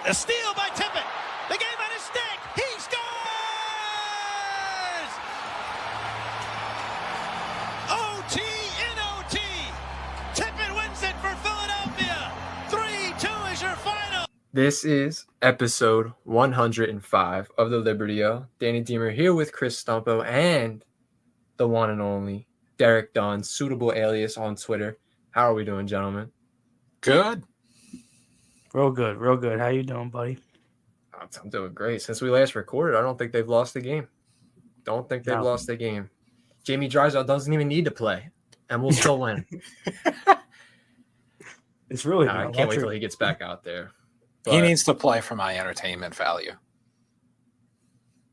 A steal by Tippett. The game at his stick. He scores! OT in OT. Tippett wins it for Philadelphia. 3-2 is your final. This is episode 105 of the Libertio. Danny Deemer here with Chris Stumpo and the one and only Derek Dunn, suitable alias on Twitter. How are we doing, gentlemen? Good. Real good. How you doing, buddy? I'm doing great. Since we last recorded, I don't think they've lost the game. Lost the game. Jamie Drysdale doesn't even need to play, and we'll still win. It's really I can't wait till he gets back out there. He needs to play for my entertainment value.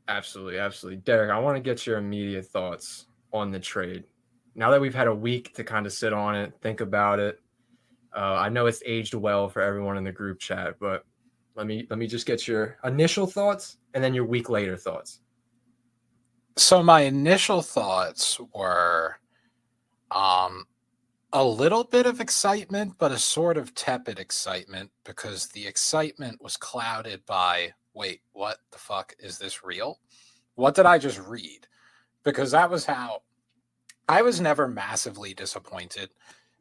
Absolutely. Derek, I want to get your immediate thoughts on the trade. Now that we've had a week to kind of sit on it, think about it. I know it's aged well for everyone in the group chat, but let me just get your initial thoughts and then your week later thoughts. So my initial thoughts were a little bit of excitement, but a sort of tepid excitement because the excitement was clouded by, wait, what the fuck? Is this real? What did I just read? Because that was how I was never massively disappointed.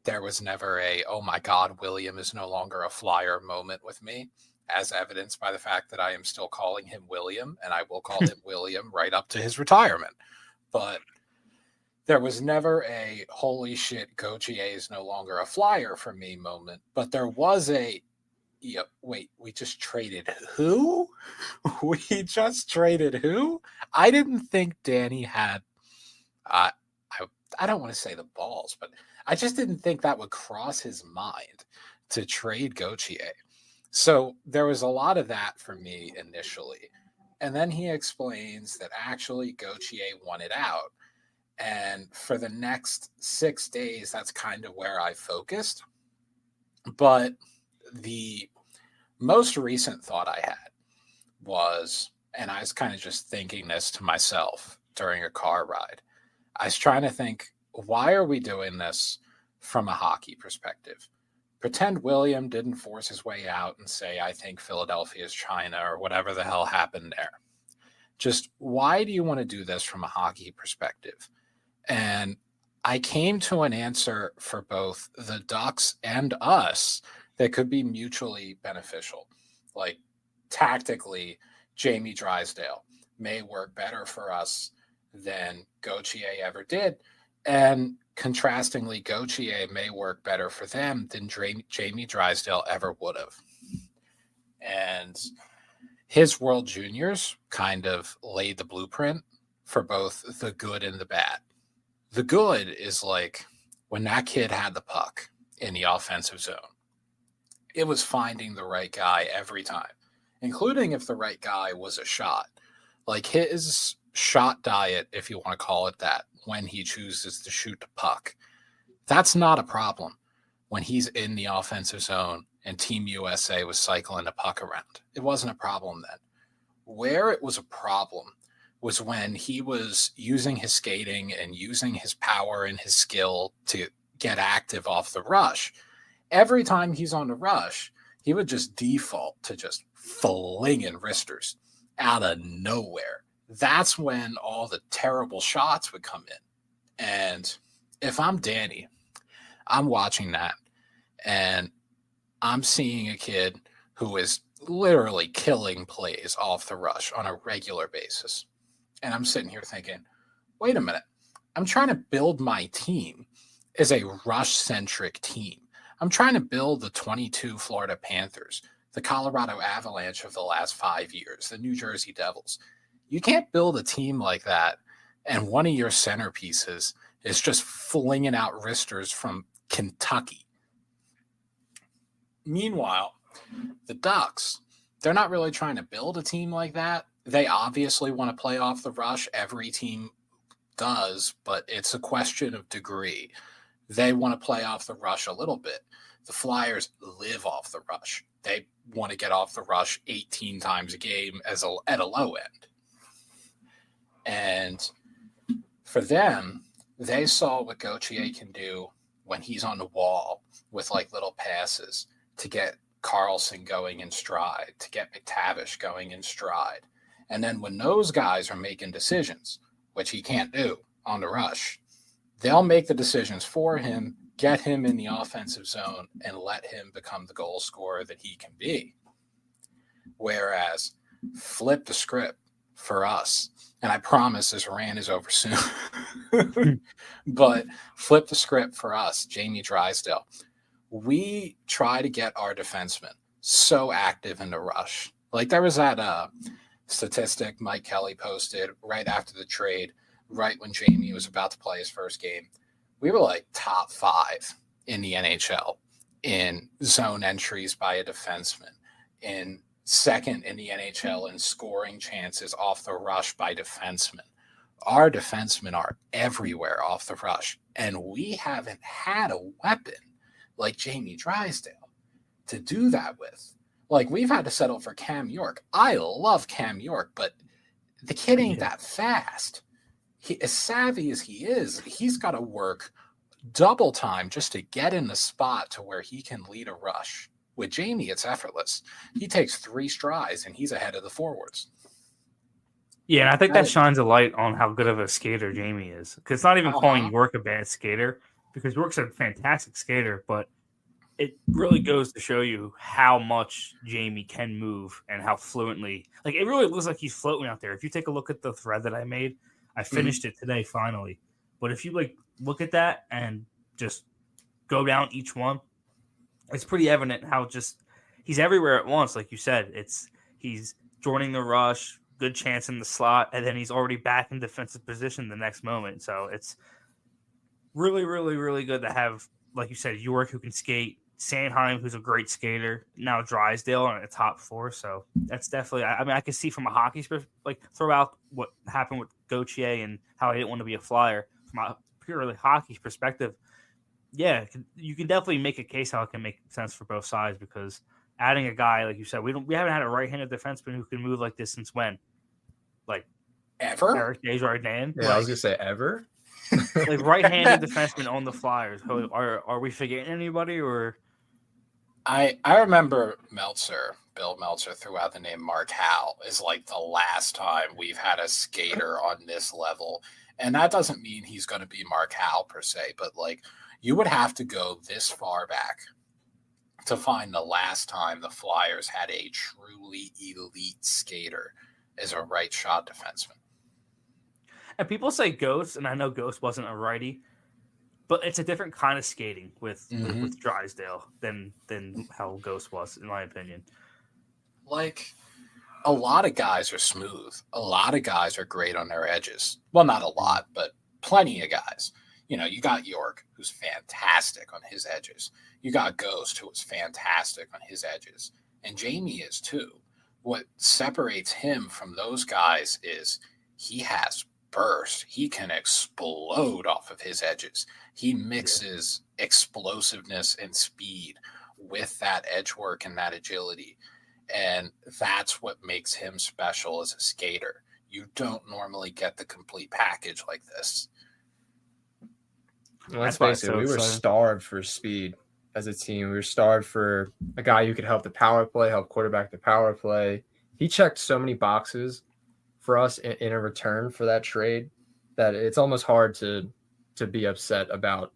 There was never a, oh my God, William is no longer a Flyer moment with me, as evidenced by the fact that I am still calling him William, and I will call him William right up to his retirement. But there was never a, holy shit, Gauthier is no longer a Flyer for me moment. But there was a, wait, we just traded who? We just traded who? I didn't think Danny had, I don't want to say the balls, but I just didn't think that would cross his mind to trade Gauthier. So there was a lot of that for me initially. And then he explains that actually Gauthier wanted out. And for the next 6 days, that's kind of where I focused. But the most recent thought I had was, and I was kind of just thinking this to myself during a car ride, I was trying to think, why are we doing this from a hockey perspective? Pretend William didn't force his way out and say, I think Philadelphia is China or whatever the hell happened there. Just why do you want to do this from a hockey perspective? And I came to an answer for both the Ducks and us that could be mutually beneficial. Like tactically, Jamie Drysdale may work better for us than Gauthier ever did. And contrastingly, Gauthier may work better for them than Jamie Drysdale ever would have. And his World Juniors kind of laid the blueprint for both the good and the bad. The good is like when that kid had the puck in the offensive zone, it was finding the right guy every time, including if the right guy was a shot. Like his shot diet, if you want to call it that, when he chooses to shoot the puck, that's not a problem when he's in the offensive zone and Team USA was cycling the puck around. It wasn't a problem then. Where it was a problem was when he was using his skating and using his power and his skill to get active off the rush. Every time he's on the rush, he would just default to just flinging wristers out of nowhere. That's when all the terrible shots would come in. And if I'm Danny, I'm watching that and I'm seeing a kid who is literally killing plays off the rush on a regular basis. And I'm sitting here thinking, wait a minute, I'm trying to build my team as a rush-centric team. I'm trying to build the 22 Florida Panthers, the Colorado Avalanche of the last 5 years, the New Jersey Devils. You can't build a team like that, and one of your centerpieces is just flinging out wristers from Kentucky. Meanwhile, the Ducks, they're not really trying to build a team like that. They obviously want to play off the rush. Every team does, but it's a question of degree. They want to play off the rush a little bit. The Flyers live off the rush. They want to get off the rush 18 times a game at a low end. And for them, they saw what Gauthier can do when he's on the wall with like little passes to get Carlson going in stride, to get McTavish going in stride. And then when those guys are making decisions, which he can't do on the rush, they'll make the decisions for him, get him in the offensive zone, and let him become the goal scorer that he can be. Whereas flip the script for us, and I promise this rant is over soon, but flip the script for us, Jamie Drysdale. We try to get our defensemen so active in the rush. Like there was that statistic Mike Kelly posted right after the trade, right when Jamie was about to play his first game. We were like top 5 in the NHL in zone entries by a defenseman, in second in the NHL in scoring chances off the rush by defensemen. Our defensemen are everywhere off the rush, and we haven't had a weapon like Jamie Drysdale to do that with. Like, we've had to settle for Cam York. I love Cam York, but the kid ain't that fast. As savvy as he is, he's got to work double time just to get in the spot to where he can lead a rush. With Jamie, it's effortless. He takes 3 strides, and he's ahead of the forwards. Yeah, and I think that shines a light on how good of a skater Jamie is. Because it's not even calling York a bad skater, because York's a fantastic skater, but it really goes to show you how much Jamie can move and how fluently. Like, it really looks like he's floating out there. If you take a look at the thread that I made, I finished it today finally. But if you look at that and just go down each one, it's pretty evident how just he's everywhere at once. Like you said, he's joining the rush, good chance in the slot, and then he's already back in defensive position the next moment. So it's really, really, really good to have, like you said, York who can skate, Sanheim who's a great skater, now Drysdale on a top 4. So that's definitely. I mean, I can see from a hockey throw out what happened with Gauthier and how he didn't want to be a Flyer from a purely hockey perspective. Yeah, you can definitely make a case how it can make sense for both sides, because adding a guy like you said, we haven't had a right-handed defenseman who can move like this since when? Like ever? Eric Desjardins. Yeah, I was gonna say ever. Like right-handed defenseman on the Flyers. Are we forgetting anybody? Or I remember Bill Meltzer threw out the name Mark Howe is like the last time we've had a skater on this level. And that doesn't mean he's going to be Mark Howe per se, but like you would have to go this far back to find the last time the Flyers had a truly elite skater as a right shot defenseman. And people say Ghost, and I know Ghost wasn't a righty, but it's a different kind of skating with Drysdale than how Ghost was, in my opinion. Like, a lot of guys are smooth. A lot of guys are great on their edges. Well, not a lot, but plenty of guys. You know, you got York, who's fantastic on his edges. You got Ghost, who is fantastic on his edges. And Jamie is too. What separates him from those guys is he has burst. He can explode off of his edges. He mixes explosiveness and speed with that edge work and that agility. And that's what makes him special as a skater. You don't normally get the complete package like this. Well, let's face it, we were starved for speed as a team. We were starved for a guy who could help the power play, help quarterback the power play. He checked so many boxes for us in a return for that trade that it's almost hard to be upset about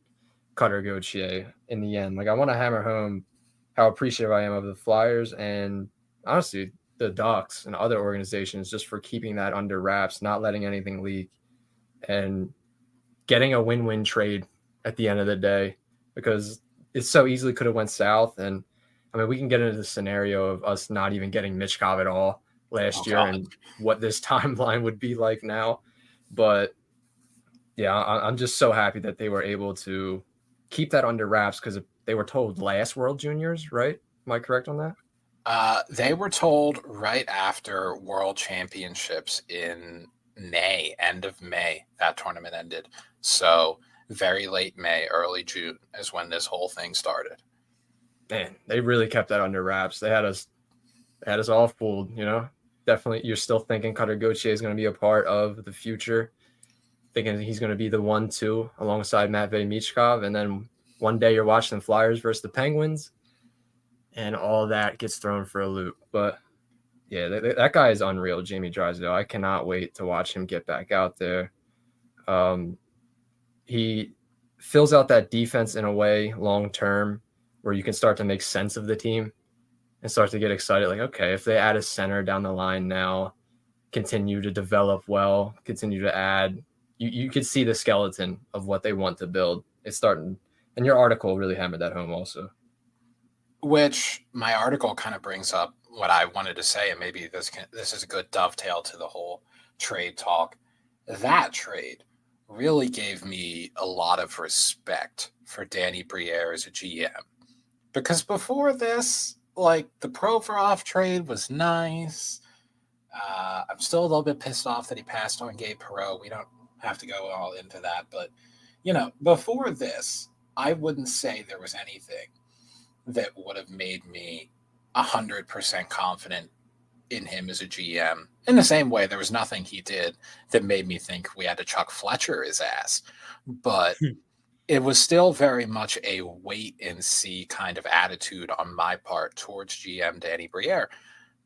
Cutter Gauthier in the end. Like, I want to hammer home how appreciative I am of the Flyers and honestly the Ducks and other organizations just for keeping that under wraps, not letting anything leak, and getting a win-win trade at the end of the day, because it so easily could have went south. And I mean, we can get into the scenario of us not even getting Michkov at all last year and what this timeline would be like now. But yeah, I'm just so happy that they were able to keep that under wraps, because they were told last World Juniors, right? Am I correct on that? They were told right after World Championships in May, end of May, that tournament ended. So very late May, early June is when this whole thing started. Man, they really kept that under wraps. They had us all fooled, you know. Definitely, you're still thinking Cutter Gauthier is going to be a part of the future, thinking he's going to be the 1-2 alongside Matvei Michkov, and then one day you're watching the Flyers versus the Penguins, and all that gets thrown for a loop. But yeah, that guy is unreal, Jamie Drysdale. I cannot wait to watch him get back out there. He fills out that defense in a way long term where you can start to make sense of the team and start to get excited. Like, okay, if they add a center down the line now, continue to develop well, continue to add, you could see the skeleton of what they want to build. It's starting, and your article really hammered that home also. Which my article kind of brings up what I wanted to say, and maybe this is a good dovetail to the whole trade talk. That trade really gave me a lot of respect for Danny Briere as a GM. Because before this, like, the Provorov trade was nice. I'm still a little bit pissed off that he passed on Gabe Perreault. We don't have to go all into that. But, before this, I wouldn't say there was anything that would have made me 100% confident in him as a GM. In the same way, there was nothing he did that made me think we had to Chuck Fletcher his ass. But it was still very much a wait and see kind of attitude on my part towards GM Danny Briere.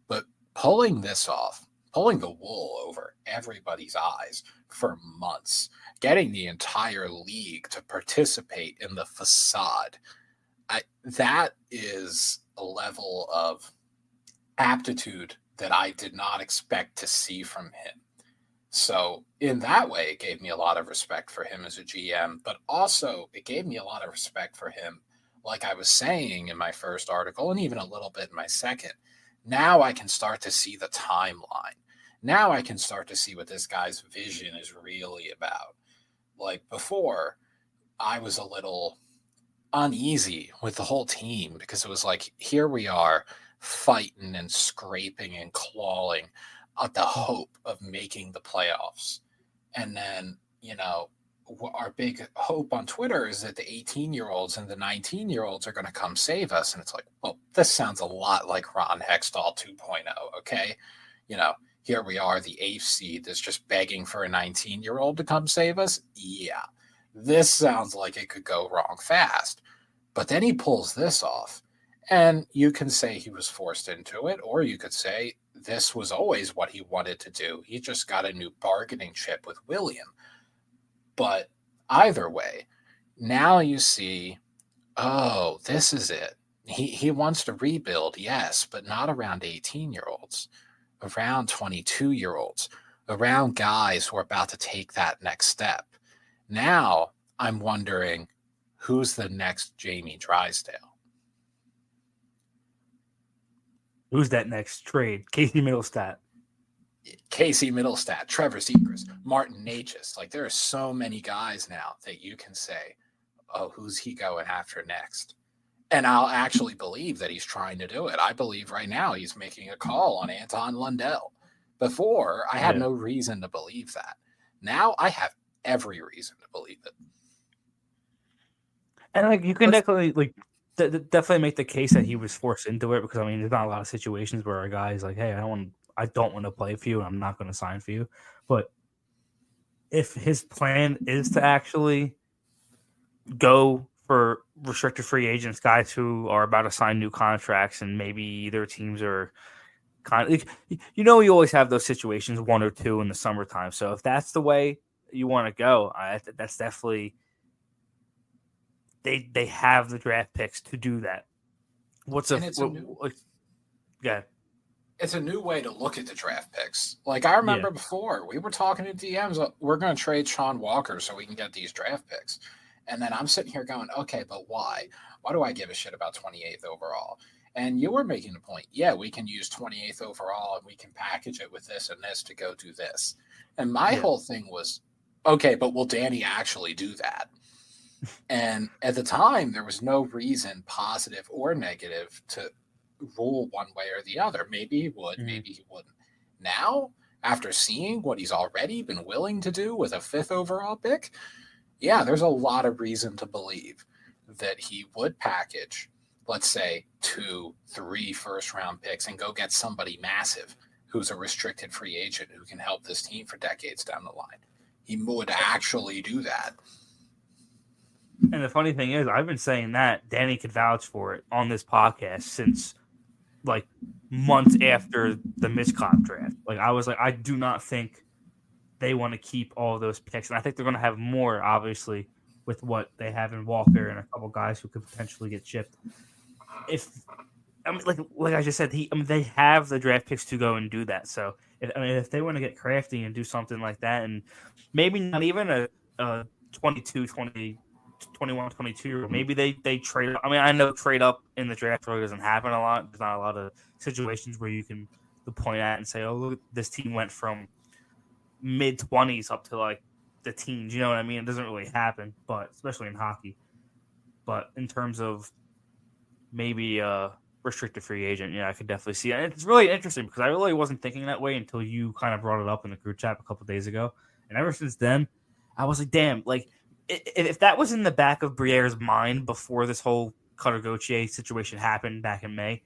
But pulling this off, pulling the wool over everybody's eyes for months, getting the entire league to participate in the facade, that is a level of aptitude that I did not expect to see from him. So in that way, it gave me a lot of respect for him as a GM, but also it gave me a lot of respect for him, like I was saying in my first article, and even a little bit in my second. Now I can start to see the timeline. Now I can start to see what this guy's vision is really about. Like before, I was a little uneasy with the whole team because it was like, here we are fighting and scraping and clawing at the hope of making the playoffs. And then, our big hope on Twitter is that the 18-year-olds and the 19-year-olds are going to come save us. And it's like, well, this sounds a lot like Ron Hextall 2.0, okay? Here we are, the 8th seed that's just begging for a 19-year-old to come save us. Yeah, this sounds like it could go wrong fast. But then he pulls this off. And you can say he was forced into it, or you could say this was always what he wanted to do. He just got a new bargaining chip with William. But either way, now you see, oh, this is it. He wants to rebuild, yes, but not around 18-year-olds, around 22-year-olds, around guys who are about to take that next step. Now I'm wondering, who's the next Jamie Drysdale? Who's that next trade? Casey Middlestat, Trevor Zegras, Martin Necas. Like, there are so many guys now that you can say, oh, who's he going after next? And I'll actually believe that he's trying to do it. I believe right now he's making a call on Anton Lundell. Before, I had no reason to believe that. Now I have every reason to believe it. And you can definitely definitely make the case that he was forced into it, because there's not a lot of situations where a guy's like, hey, I don't want to play for you and I'm not going to sign for you. But if his plan is to actually go for restricted free agents, guys who are about to sign new contracts, and maybe their teams are kind of, you always have those situations, one or two in the summertime. So if that's the way you want to go, that's definitely, they have the draft picks to do that. It's a new way to look at the draft picks. Like, I remember before we were talking to DMs, we're going to trade Sean Walker so we can get these draft picks. And then I'm sitting here going, okay, but why? Why do I give a shit about 28th overall? And you were making the point, yeah, we can use 28th overall and we can package it with this and this to go do this. And my whole thing was, okay, but will Danny actually do that? And at the time, there was no reason, positive or negative, to rule one way or the other. Maybe he would, maybe he wouldn't. Now, after seeing what he's already been willing to do with a 5th overall pick, yeah, there's a lot of reason to believe that he would package, let's say, 2-3 first-round picks and go get somebody massive who's a restricted free agent who can help this team for decades down the line. He would actually do that. And the funny thing is, I've been saying that Danny could vouch for it on this podcast since like months after the Michkov draft. Like I was like, I do not think they want to keep all of those picks, and I think they're going to have more, obviously, with what they have in Walker and a couple guys who could potentially get shipped. If I mean, like I just said, they have the draft picks to go and do that. So if they want to get crafty and do something like that, and maybe not even a 22, 20, 21, 22, or maybe they trade up. I mean, I know trade up in the draft really doesn't happen a lot. There's not a lot of situations where you can point at and say, oh, look, this team went from mid-20s up to like the teens. You know what I mean? It doesn't really happen, but especially in hockey. But in terms of maybe restricted free agent, yeah, I could definitely see it. And it's really interesting because I really wasn't thinking that way until you kind of brought it up in the group chat a couple of days ago. And ever since then, I was like, damn, like if that was in the back of Briere's mind before this whole Cutter Gauthier situation happened back in May,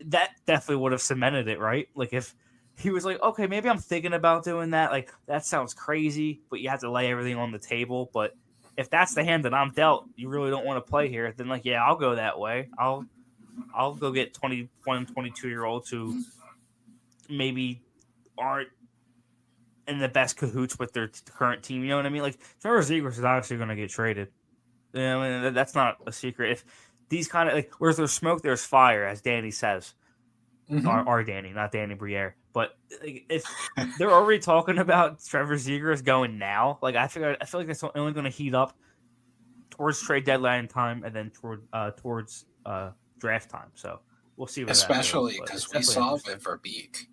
that definitely would have cemented it, right? Like if he was like, okay, maybe I'm thinking about doing that. Like that sounds crazy, but you have to lay everything on the table. But if that's the hand that I'm dealt, you really don't want to play here, then like, yeah, I'll go that way. I'll go get 21, 22-year-olds who maybe aren't in the best cahoots with their current team. You know what I mean? Like Trevor Zegras is obviously going to get traded. You know, I mean, that's not a secret. If these kind of like, where's there's smoke, there's fire, as Danny says. Our Danny, not Danny Briere. But like, if they're already talking about Trevor Zegras going now, like I feel like that's only going to heat up towards trade deadline time and then towards draft time. So we'll see. Especially because we saw with Verbeek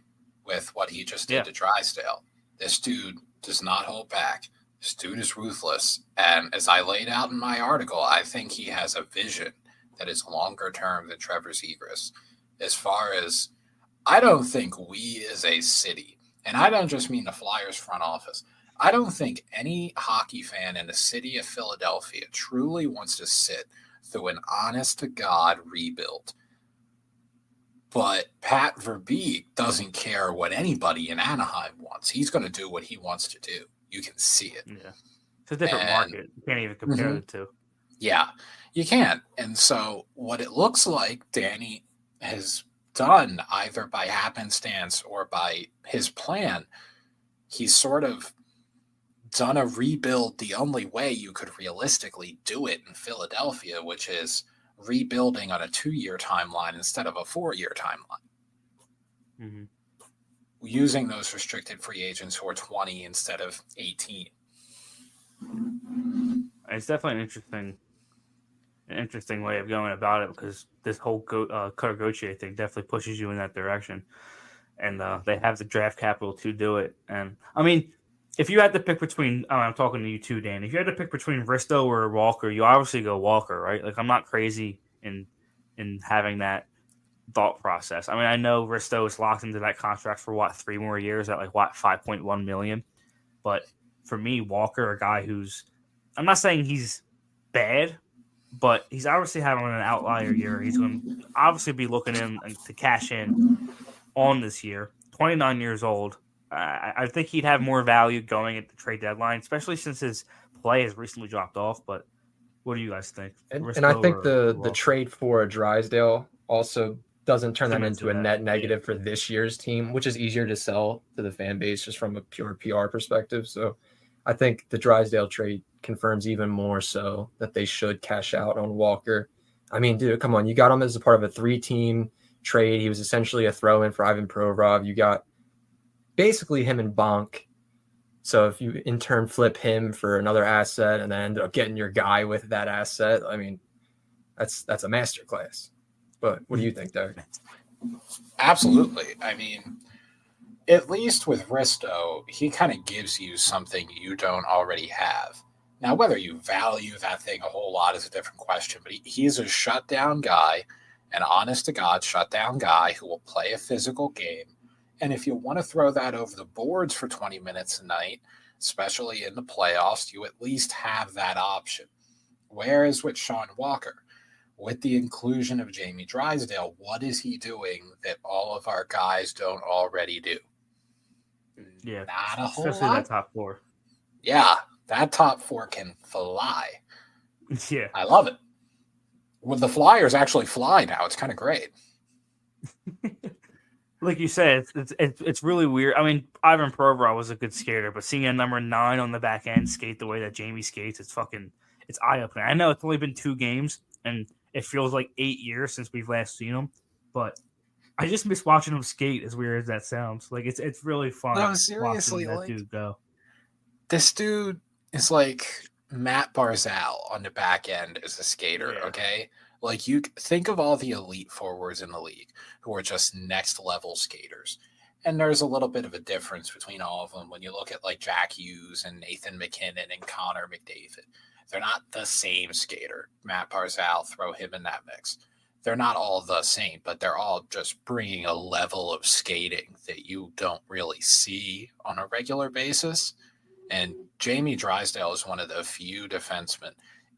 with what he just did to Drysdale. This dude does not hold back. This dude is ruthless. And as I laid out in my article, I think he has a vision that is longer term than Trevor Zegras. As far as, I don't think we as a city, and I don't just mean the Flyers front office, I don't think any hockey fan in the city of Philadelphia truly wants to sit through an honest-to-God rebuild. But Pat Verbeek doesn't care what anybody in Anaheim wants. He's going to do what he wants to do. You can see it. Yeah. It's a different market. You can't even compare the two. Yeah, you can't. And so what it looks like Danny has done, either by happenstance or by his plan, he's sort of done a rebuild the only way you could realistically do it in Philadelphia, which is rebuilding on a 2-year timeline instead of a 4-year timeline. Mm-hmm. Using those restricted free agents who are 20 instead of 18. It's definitely an interesting way of going about it, because this whole Cutter Gauthier thing definitely pushes you in that direction. And they have the draft capital to do it. And I mean, if you had to pick between, I'm talking to you too, Dan. If you had to pick between Risto or Walker, you obviously go Walker, right? Like I'm not crazy in having that thought process. I mean, I know Risto is locked into that contract for 3 more years at $5.1 million. But for me, Walker, a guy who's, I'm not saying he's bad, but he's obviously having an outlier year. He's going to obviously be looking in to cash in on this year. 29 years old. I think he'd have more value going at the trade deadline, especially since his play has recently dropped off. But what do you guys think? And I think the trade for a Drysdale also doesn't turn that into a net negative for this year's team, which is easier to sell to the fan base just from a pure PR perspective. So I think the Drysdale trade confirms even more so that they should cash out on Walker. I mean, dude, come on. You got him as a part of a 3-team trade. He was essentially a throw-in for Ivan Provorov. You got basically him and Bonk. So if you in turn flip him for another asset and then end up getting your guy with that asset, I mean, that's a masterclass. But what do you think, Derek? Absolutely. I mean, at least with Risto, he kind of gives you something you don't already have. Now, whether you value that thing a whole lot is a different question, but he's a shutdown guy, an honest-to-God shutdown guy who will play a physical game. And if you want to throw that over the boards for 20 minutes a night, especially in the playoffs, you at least have that option. Whereas with Sean Walker, with the inclusion of Jamie Drysdale, what is he doing that all of our guys don't already do? Yeah, not a whole especially lot. That top 4. Yeah, that top 4 can fly. Yeah. I love it. Well, the Flyers actually fly now. It's kind of great. Like you said, it's really weird. I mean, Ivan Provorov was a good skater, but seeing a number 9 on the back end skate the way that Jamie skates, it's eye opening. I know it's only been 2 games, and it feels like 8 years since we've last seen him, but I just miss watching him skate. As weird as that sounds, like it's really fun. No, seriously, watching that dude go. This dude is like Matt Barzal on the back end as a skater. Yeah. Okay, like you think of all the elite forwards in the league who are just next level skaters, and there's a little bit of a difference between all of them when you look at like Jack Hughes and Nathan McKinnon and Connor McDavid. They're not the same skater. Matt Barzal, throw him in that mix. They're not all the same, but they're all just bringing a level of skating that you don't really see on a regular basis. And Jamie Drysdale is one of the few defensemen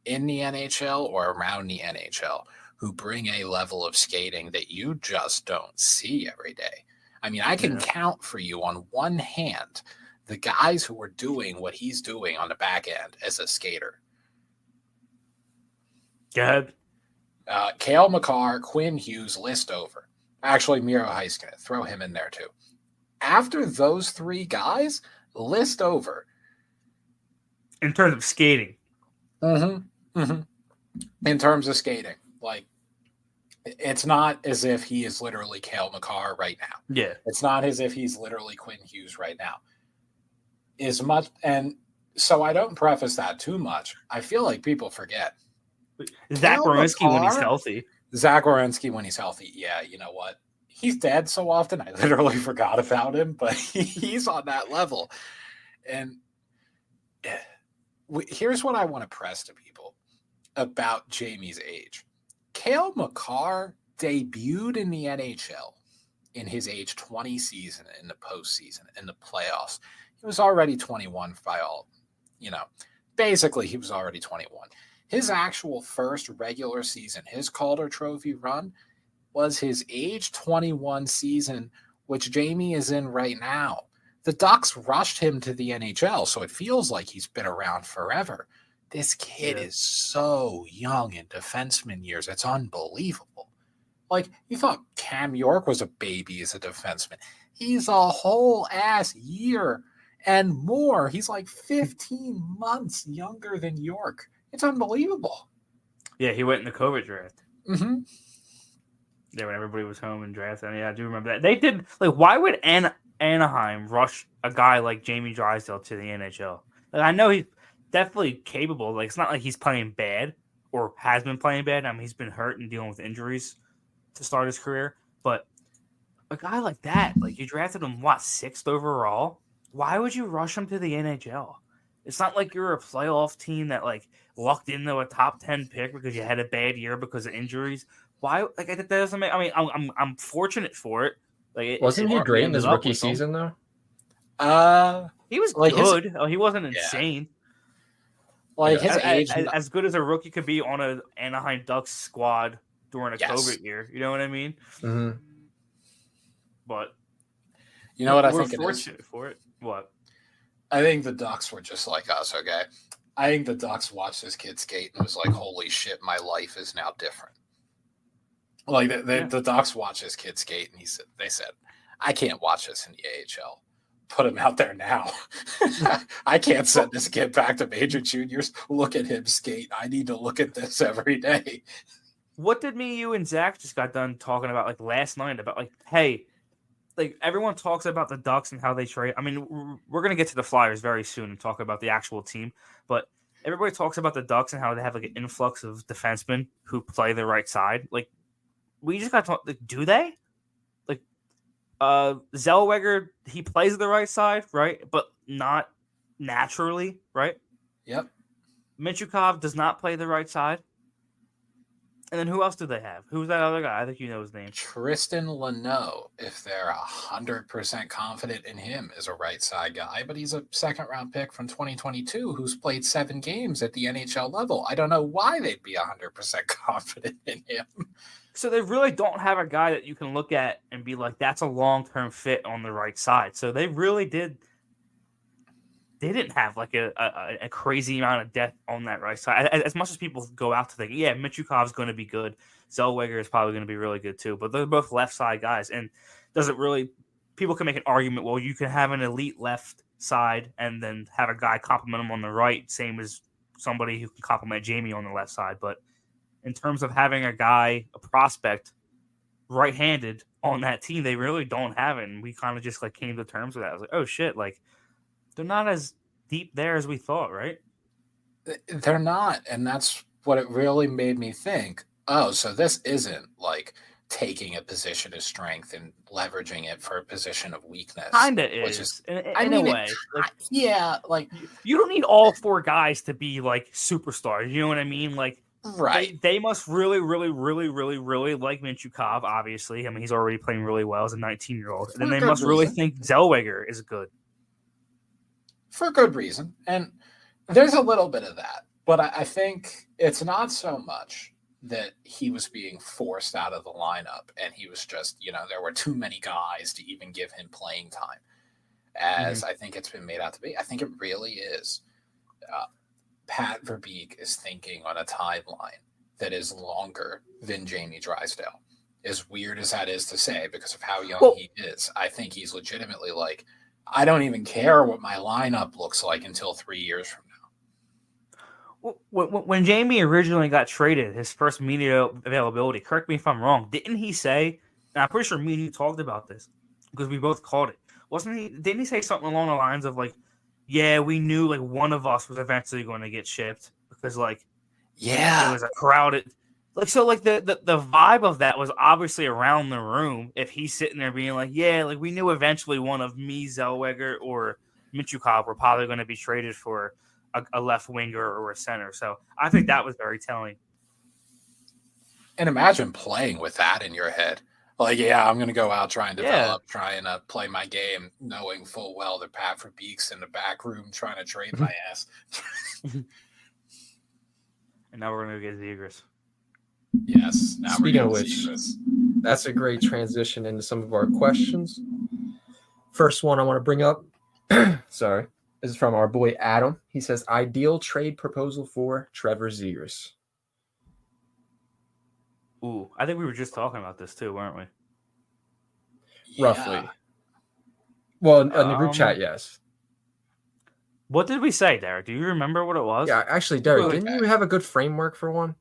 in the NHL or around the NHL who bring a level of skating that you just don't see every day. I mean, I can count for you on one hand the guys who are doing what he's doing on the back end as a skater. Go ahead. Cale Makar, Quinn Hughes, list over. Actually, Miro Heiskanen, throw him in there too. After those 3 guys, list over. In terms of skating. Mm-hmm. Mm-hmm. In terms of skating. Like, it's not as if he is literally Cale Makar right now. Yeah. It's not as if he's literally Quinn Hughes right now. As much, and so I don't preface that too much. I feel like people forget. Zach Werenski when he's healthy. Zach Werenski when he's healthy. Yeah, you know what? He's dead so often. I literally forgot about him, but he's on that level. And here's what I want to press to people about Jamie's age. Cale Makar debuted in the NHL in his age 20 season in the postseason, in the playoffs. He was already 21 by all, basically he was already 21. His actual first regular season, his Calder Trophy run, was his age 21 season, which Jamie is in right now. The Ducks rushed him to the NHL, so it feels like he's been around forever. This kid is so young in defenseman years. It's unbelievable. Like, you thought Cam York was a baby as a defenseman. He's a whole ass year and more. He's like 15 months younger than York. It's unbelievable. Yeah, he went in the COVID draft. Mm-hmm. Yeah, when everybody was home and drafted. Yeah, I do remember that. They did, like, why would Anaheim rush a guy like Jamie Drysdale to the NHL? Like, I know he's definitely capable. Like, it's not like he's playing bad or has been playing bad. I mean, he's been hurt and dealing with injuries to start his career. But a guy like that, like, you drafted him, 6th overall? Why would you rush him to the NHL? It's not like you're a playoff team that, like, lucked into a top 10 pick because you had a bad year because of injuries. Why? Like, that doesn't make. I mean, I'm fortunate for it. Like, wasn't he great in his rookie season though? He was like good. He wasn't insane. Like his age, as good as a rookie could be on an Anaheim Ducks squad during a COVID year. You know what I mean? Mm-hmm. But you know what I think? We're fortunate for it. What? I think the Ducks were just like us, okay? I think the Ducks watched this kid skate and was like, holy shit, my life is now different. Like, the Ducks watched this kid skate and they said, I can't watch this in the AHL. Put him out there now. I can't send this kid back to major juniors. Look at him skate. I need to look at this every day. What did you and Zach just got done talking about, like, last night about, like, hey, like, everyone talks about the Ducks and how they trade. I mean, we're going to get to the Flyers very soon and talk about the actual team. But everybody talks about the Ducks and how they have, like, an influx of defensemen who play the right side. Like, we just got to talk. Like, do they? Like, Zellweger, he plays the right side, right? But not naturally, right? Yep. Michkov does not play the right side. And then who else do they have? Who's that other guy? I think you know his name. Tristan Leno, if they're 100% confident in him, is a right side guy, but he's a second-round pick from 2022 who's played 7 games at the NHL level. I don't know why they'd be 100% confident in him. So they really don't have a guy that you can look at and be like, that's a long-term fit on the right side. So they really did they didn't have like a crazy amount of depth on that right side. As much as people go out to think, yeah, Michkov's going to be good, Zellweger is probably going to be really good too, but they're both left side guys, and doesn't really. People can make an argument. Well, you can have an elite left side and then have a guy compliment him on the right, same as somebody who can compliment Jamie on the left side. But in terms of having a guy, a prospect, right-handed on that team, they really don't have it. And we kind of just like came to terms with that. I was like, oh shit, like they're not as deep there as we thought, right? They're not, and that's what it really made me think. Oh, so this isn't like taking a position of strength and leveraging it for a position of weakness. Kinda is in a way. Like, yeah, like you don't need all four guys to be like superstars. You know what I mean? Like, right. They must really, really, really, really, really like Michkov, obviously. I mean, he's already playing really well as a 19-year-old. And then they must really think Zellweger is good. For good reason. And there's a little bit of that. But I think it's not so much that he was being forced out of the lineup and he was just, there were too many guys to even give him playing time, as I think it's been made out to be. I think it really is. Pat Verbeek is thinking on a timeline that is longer than Jamie Drysdale. As weird as that is to say, because of how young he is, I think he's legitimately like, I don't even care what my lineup looks like until 3 years from now. When Jamie originally got traded, his first media availability, correct me if I'm wrong, didn't he say, and I'm pretty sure me and you talked about this because we both called it, didn't he say something along the lines of like, yeah, we knew like one of us was eventually going to get shipped because like, it was a crowded, like, so like the vibe of that was obviously around the room. If he's sitting there being like, yeah, like we knew eventually one of me, Zellweger, or Michkov were probably going to be traded for a left winger or a center. So I think that was very telling. And imagine playing with that in your head. Like, yeah, I'm going to go out, try and develop, trying to play my game, knowing full well that Pat Verbeek's in the back room trying to trade my ass. And now we're going to get Zegras. Yes. Now Speaking of we're which, Zegras. That's a great transition into some of our questions. First one I want to bring up, sorry, this is from our boy Adam. He says, ideal trade proposal for Trevor Zegras. Ooh, I think we were just talking about this too, weren't we? Yeah. Roughly. Well, in the group chat, yes. What did we say, Derek? Do you remember what it was? Yeah, actually, Derek, didn't you have a good framework for one?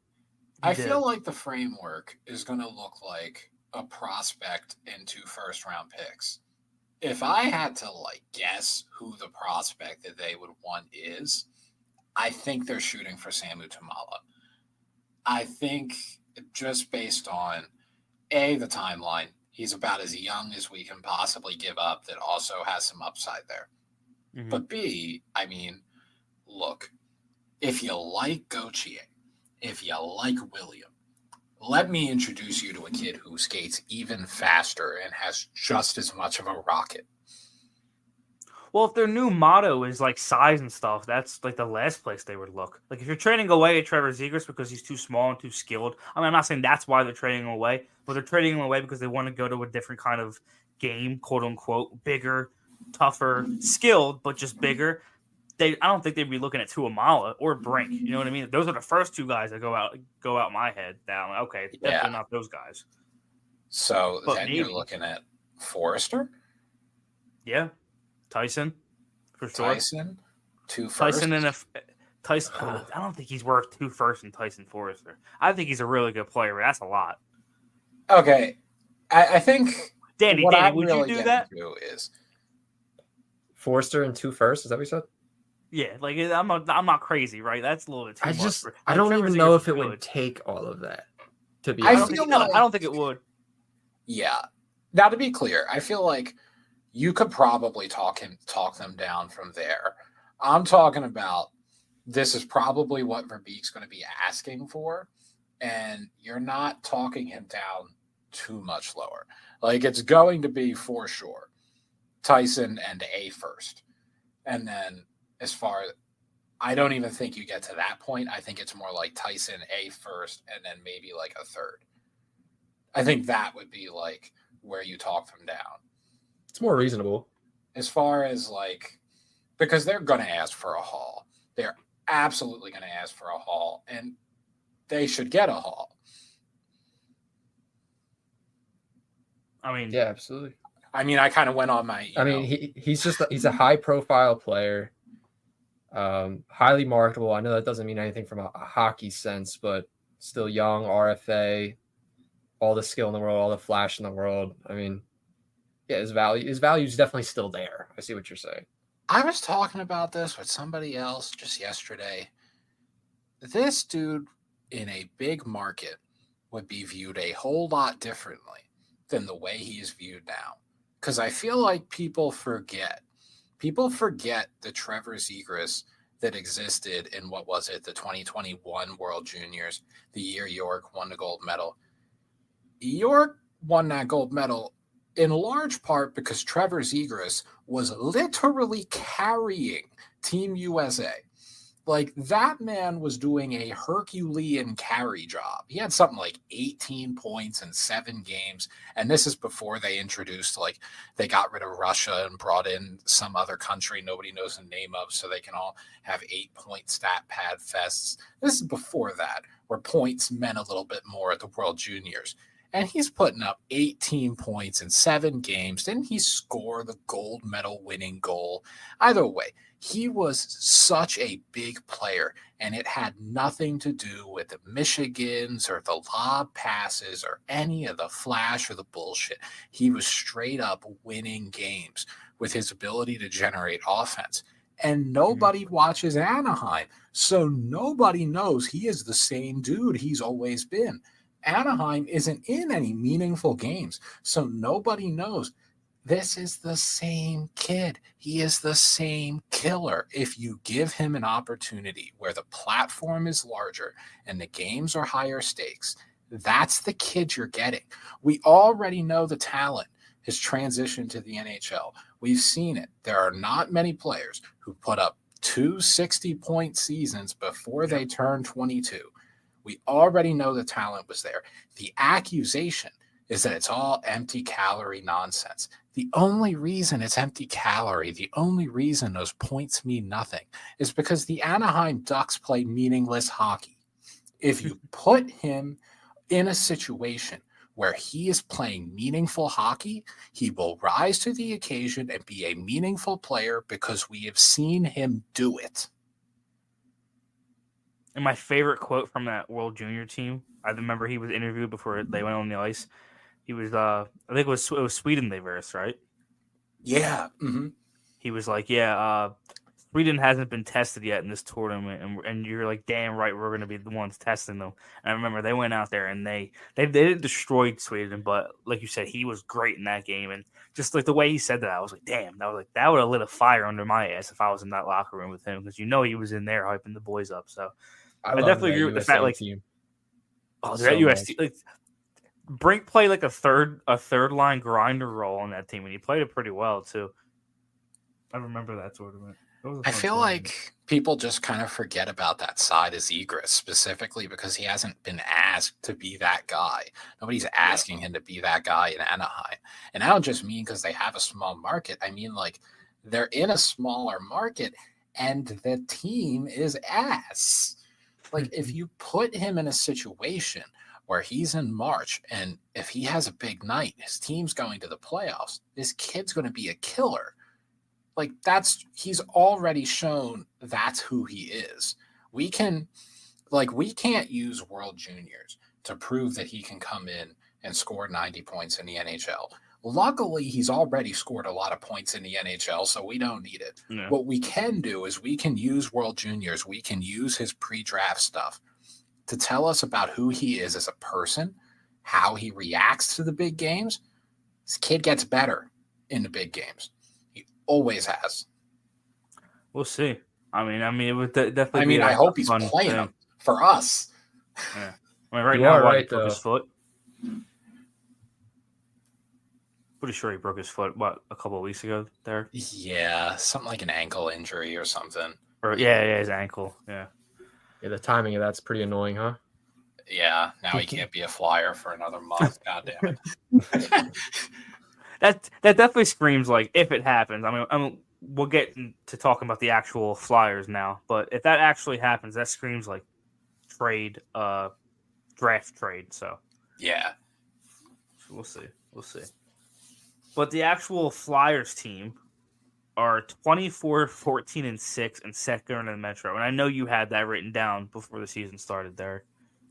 I feel like the framework is going to look like a prospect and 2 first-round picks. If I had to guess who the prospect that they would want is, I think they're shooting for Samu Tamala. I think just based on the timeline, he's about as young as we can possibly give up that also has some upside there. Mm-hmm. But B, I mean, look, if you like Gauthier, if you like William, let me introduce you to a kid who skates even faster and has just as much of a rocket. Well, if their new motto is size and stuff, that's the last place they would look. If you're trading away at Trevor Zegras because he's too small and too skilled, I mean, I'm not saying that's why they're trading him away, but they're trading him away because they want to go to a different kind of game, quote unquote, bigger, tougher, skilled, but just bigger. I don't think they'd be looking at Tuamala or Brink. You know what I mean? Those are the first 2 guys that go out my head. Down. Okay, definitely not those guys. So but then you're looking at Forrester. Yeah, Tyson for sure. Tyson, 2 firsts. Tyson. I don't think he's worth 2 firsts in Tyson Forrester. I think he's a really good player, but that's a lot. Okay, I think. Danny, would you do that? Is Forrester and 2 firsts? Is that what you said? Yeah, I'm not crazy, right? That's a little bit too much. I don't even know if it would take all of that. To be honest, I don't think it would. Yeah. Now, to be clear, I feel like you could probably talk them down from there. I'm talking about this is probably what Verbeek's going to be asking for, and you're not talking him down too much lower. It's going to be for sure Tyson and a first, and then. As far as I don't even think you get to that point. I think it's more like Tyson a first and then maybe a third. I think that would be where you talk them down. It's more reasonable. As far as because they're going to ask for a haul. They're absolutely going to ask for a haul, and they should get a haul. I mean, Yeah, absolutely. I mean, I kind of went on my. He's a high profile player, highly marketable. I know that doesn't mean anything from a hockey sense, but still young, RFA, all the skill in the world, all the flash in the world. I mean, yeah, his value is definitely still there. I see what you're saying. I was talking about this with somebody else just yesterday. This dude in a big market would be viewed a whole lot differently than the way he is viewed now. Because I feel like people forget the Trevor Zegras that existed in, what was it, the 2021 World Juniors, the year York won the gold medal. York won that gold medal in large part because Trevor Zegras was literally carrying Team USA. Like, that man was doing a Herculean carry job. He had something like 18 points in 7 games. And this is before they introduced, like, they got rid of Russia and brought in some other country nobody knows the name of so they can all have 8-point stat pad fests. This is before that, where points meant a little bit more at the World Juniors. And he's putting up 18 points in 7 games. Didn't he score the gold medal winning goal? Either way, he was such a big player, and it had nothing to do with the Michigans or the lob passes or any of the flash or the bullshit. He was straight up winning games with his ability to generate offense. And nobody watches Anaheim, so nobody knows he is the same dude he's always been. Anaheim isn't in any meaningful games, so nobody knows. This is the same kid. He is the same killer. If you give him an opportunity where the platform is larger and the games are higher stakes, that's the kid you're getting. We already know the talent has transitioned to the NHL. We've seen it. There are not many players who put up 2 60-point seasons before they turn 22. We already know the talent was there. The accusation is that it's all empty calorie nonsense. The only reason it's empty calorie, the only reason those points mean nothing is because the Anaheim Ducks play meaningless hockey. If you put him in a situation where he is playing meaningful hockey, he will rise to the occasion and be a meaningful player because we have seen him do it. And my favorite quote from that World Junior team, I remember he was interviewed before they went on the ice. He was, I think it was Sweden they versed, right? Yeah. Mm-hmm. He was like, Sweden hasn't been tested yet in this tournament, and you're like, damn right, we're going to be the ones testing them. And I remember they went out there and they didn't destroy Sweden, but like you said, he was great in that game. And just like the way he said that, I was like, damn, that would have lit a fire under my ass if I was in that locker room with him, because he was in there hyping the boys up. So I definitely agree with the fact, like, team. Oh, that USD, like, Brink played like a third line grinder role on that team, and he played it pretty well too. I remember that tournament. I feel like people just kind of forget about that side of Zegras, specifically because he hasn't been asked to be that guy. Nobody's asking him to be that guy in Anaheim. And I don't just mean because they have a small market. I mean, like, they're in a smaller market and the team is ass. Like, if you put him in a situation where he's in March, and if he has a big night, his team's going to the playoffs, this kid's going to be a killer. Like, he's already shown that's who he is. We can't use World Juniors to prove that he can come in and score 90 points in the NHL. Luckily, he's already scored a lot of points in the NHL, so we don't need it. Yeah. What we can do is we can use World Juniors. We can use his pre-draft stuff to tell us about who he is as a person, how he reacts to the big games. This kid gets better in the big games. He always has. We'll see. I mean, it would definitely. I hope he's playing them for us. Yeah. I mean, right now, he broke his foot. Pretty sure he broke his foot. A couple of weeks ago? There. Yeah, something like an ankle injury or something. Or his ankle. Yeah. Yeah, the timing of that's pretty annoying, huh? Yeah, now he can't be a Flyer for another month. God damn it. That definitely screams, like, if it happens. I mean, we'll get to talking about the actual Flyers now. But if that actually happens, that screams like trade, draft trade. So Yeah. we'll see. But the actual Flyers team are 24, 14, and 6 and second in the Metro. And I know you had that written down before the season started, Derek.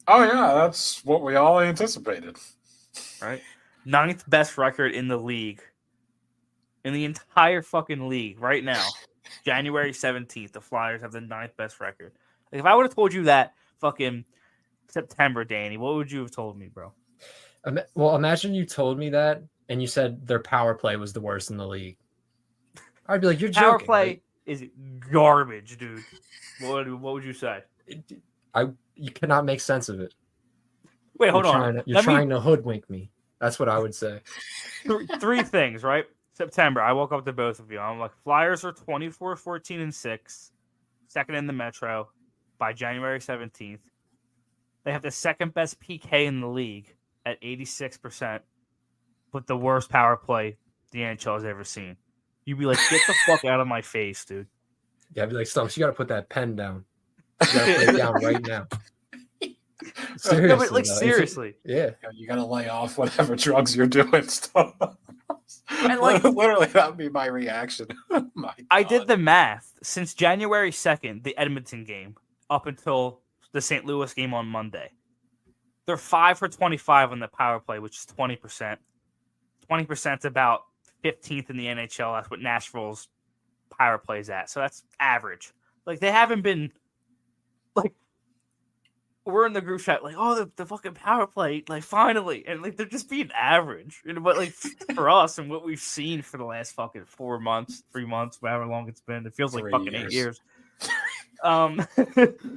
Oh, yeah, that's what we all anticipated. Right? 9th best record in the league. In the entire fucking league right now. January 17th, the Flyers have the 9th best record. Like, if I would have told you that fucking September, Danny, what would you have told me, bro? Well, imagine you told me that and you said their power play was the worst in the league. I'd be like, you're Power joking. play right? is garbage, dude. What would you say? You cannot make sense of it. Wait, hold on. You're trying to hoodwink me. That's what I would say. Three things, right? September, I woke up to both of you. I'm like, Flyers are 24, 14, and 6, second in the Metro by January 17th. They have the second best PK in the league at 86%, but the worst power play the NHL has ever seen. You'd be like, get the fuck out of my face, dude. Yeah, I'd be like, Stumps, you got to put that pen down. You got to put it down right now. Seriously. No, but like, seriously. Yeah. You got to lay off whatever drugs you're doing. And like, literally, that would be my reaction. I did the math. Since January 2nd, the Edmonton game, up until the St. Louis game on Monday, they're 5 for 25 on the power play, which is 20%. 20% is about 15th in the NHL. That's what Nashville's power play is at. So that's average. Like, they haven't been, like, we're in the group chat, like, oh, the fucking power play, like, finally. And, like, they're just being average. But, like, for us and what we've seen for the last fucking 4 months, 3 months, however long it's been, it feels like 3 fucking years. 8 years.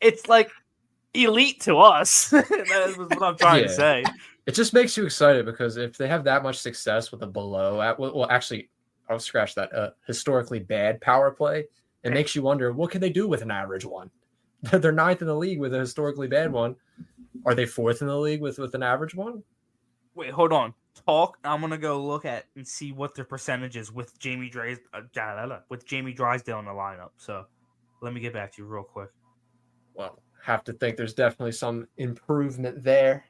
It's, like, elite to us. That is what I'm trying to say. It just makes you excited because if they have that much success with a actually, I'll scratch that, historically bad power play, it makes you wonder, what can they do with an average one? They're 9th in the league with a historically bad one. Are they 4th in the league with an average one? Wait, hold on. Talk. I'm gonna go look at and see what their percentage is with Jamie Drysdale in the lineup. So let me get back to you real quick. Well, have to think there's definitely some improvement there.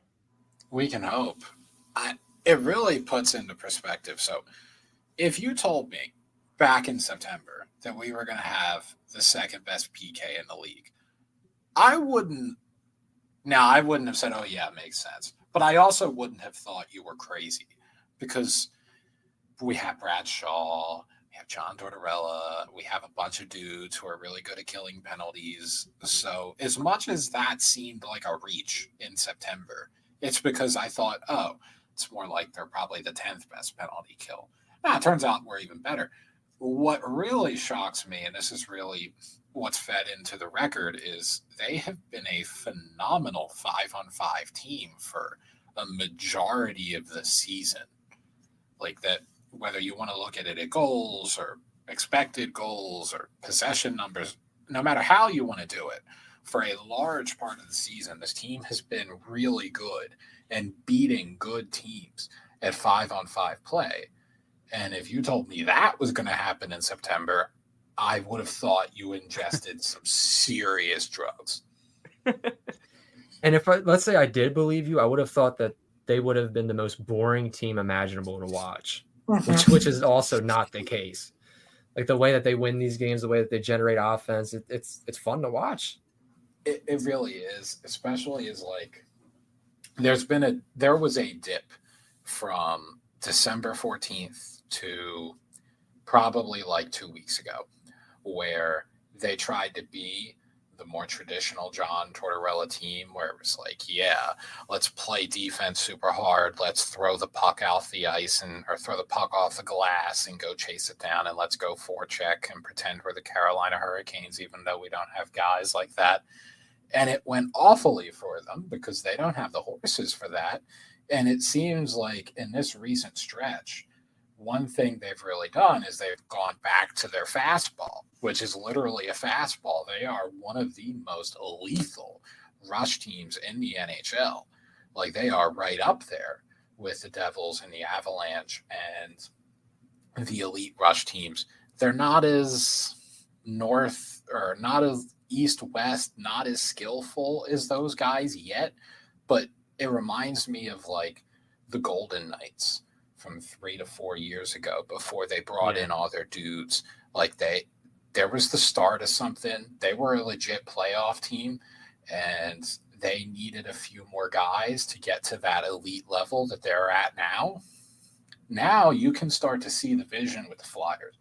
We can hope. It really puts into perspective. So if you told me back in September that we were going to have the second best PK in the league, I wouldn't have said, oh, yeah, it makes sense. But I also wouldn't have thought you were crazy because we have Bradshaw, we have John Tortorella, we have a bunch of dudes who are really good at killing penalties. So as much as that seemed like a reach in September, it's because I thought, oh, it's more like they're probably the 10th best penalty kill. Now, it turns out we're even better. What really shocks me, and this is really what's fed into the record, is they have been a phenomenal 5-on-5 team for a majority of the season. Like that, whether you want to look at it at goals or expected goals or possession numbers, no matter how you want to do it, for a large part of the season, this team has been really good and beating good teams at 5-on-5 play. And if you told me that was going to happen in September, I would have thought you ingested some serious drugs. And let's say I did believe you, I would have thought that they would have been the most boring team imaginable to watch, which is also not the case. Like the way that they win these games, the way that they generate offense, it's fun to watch. It really is, especially as like there was a dip from December 14th to probably like 2 weeks ago where they tried to be the more traditional John Tortorella team where it was like, yeah, let's play defense super hard. Let's throw the puck off the ice or throw the puck off the glass and go chase it down. And let's go forecheck and pretend we're the Carolina Hurricanes, even though we don't have guys like that. And it went awfully for them because they don't have the horses for that. And it seems like in this recent stretch, one thing they've really done is they've gone back to their fastball, which is literally a fastball. They are one of the most lethal rush teams in the NHL. Like they are right up there with the Devils and the Avalanche and the elite rush teams they're not as north or not as east-west, not as skillful as those guys yet, but it reminds me of like the Golden Knights from 3 to 4 years ago before they brought in all their dudes. Like there was the start of something. They were a legit playoff team, and they needed a few more guys to get to that elite level that they're at now. Now you can start to see the vision with the Flyers.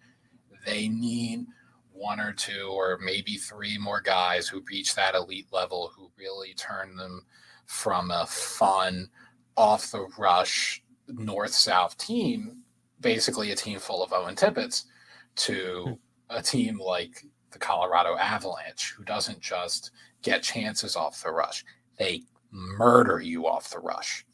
They need 1 or 2 or maybe 3 more guys who reach that elite level, who really turn them from a fun, off the rush, north-south team, basically a team full of Owen Tippetts, to a team like the Colorado Avalanche, who doesn't just get chances off the rush. They murder you off the rush.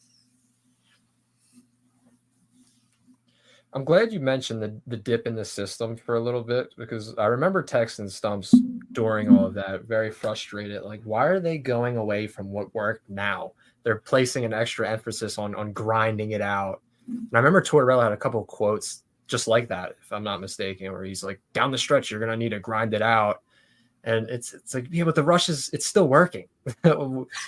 I'm glad you mentioned the dip in the system for a little bit, because I remember texting Stumps during all of that, very frustrated. Like, why are they going away from what worked now? They're placing an extra emphasis on grinding it out. And I remember Tortorella had a couple of quotes just like that, if I'm not mistaken, where he's like, down the stretch, you're going to need to grind it out. And it's like, yeah, but the rush it's still working.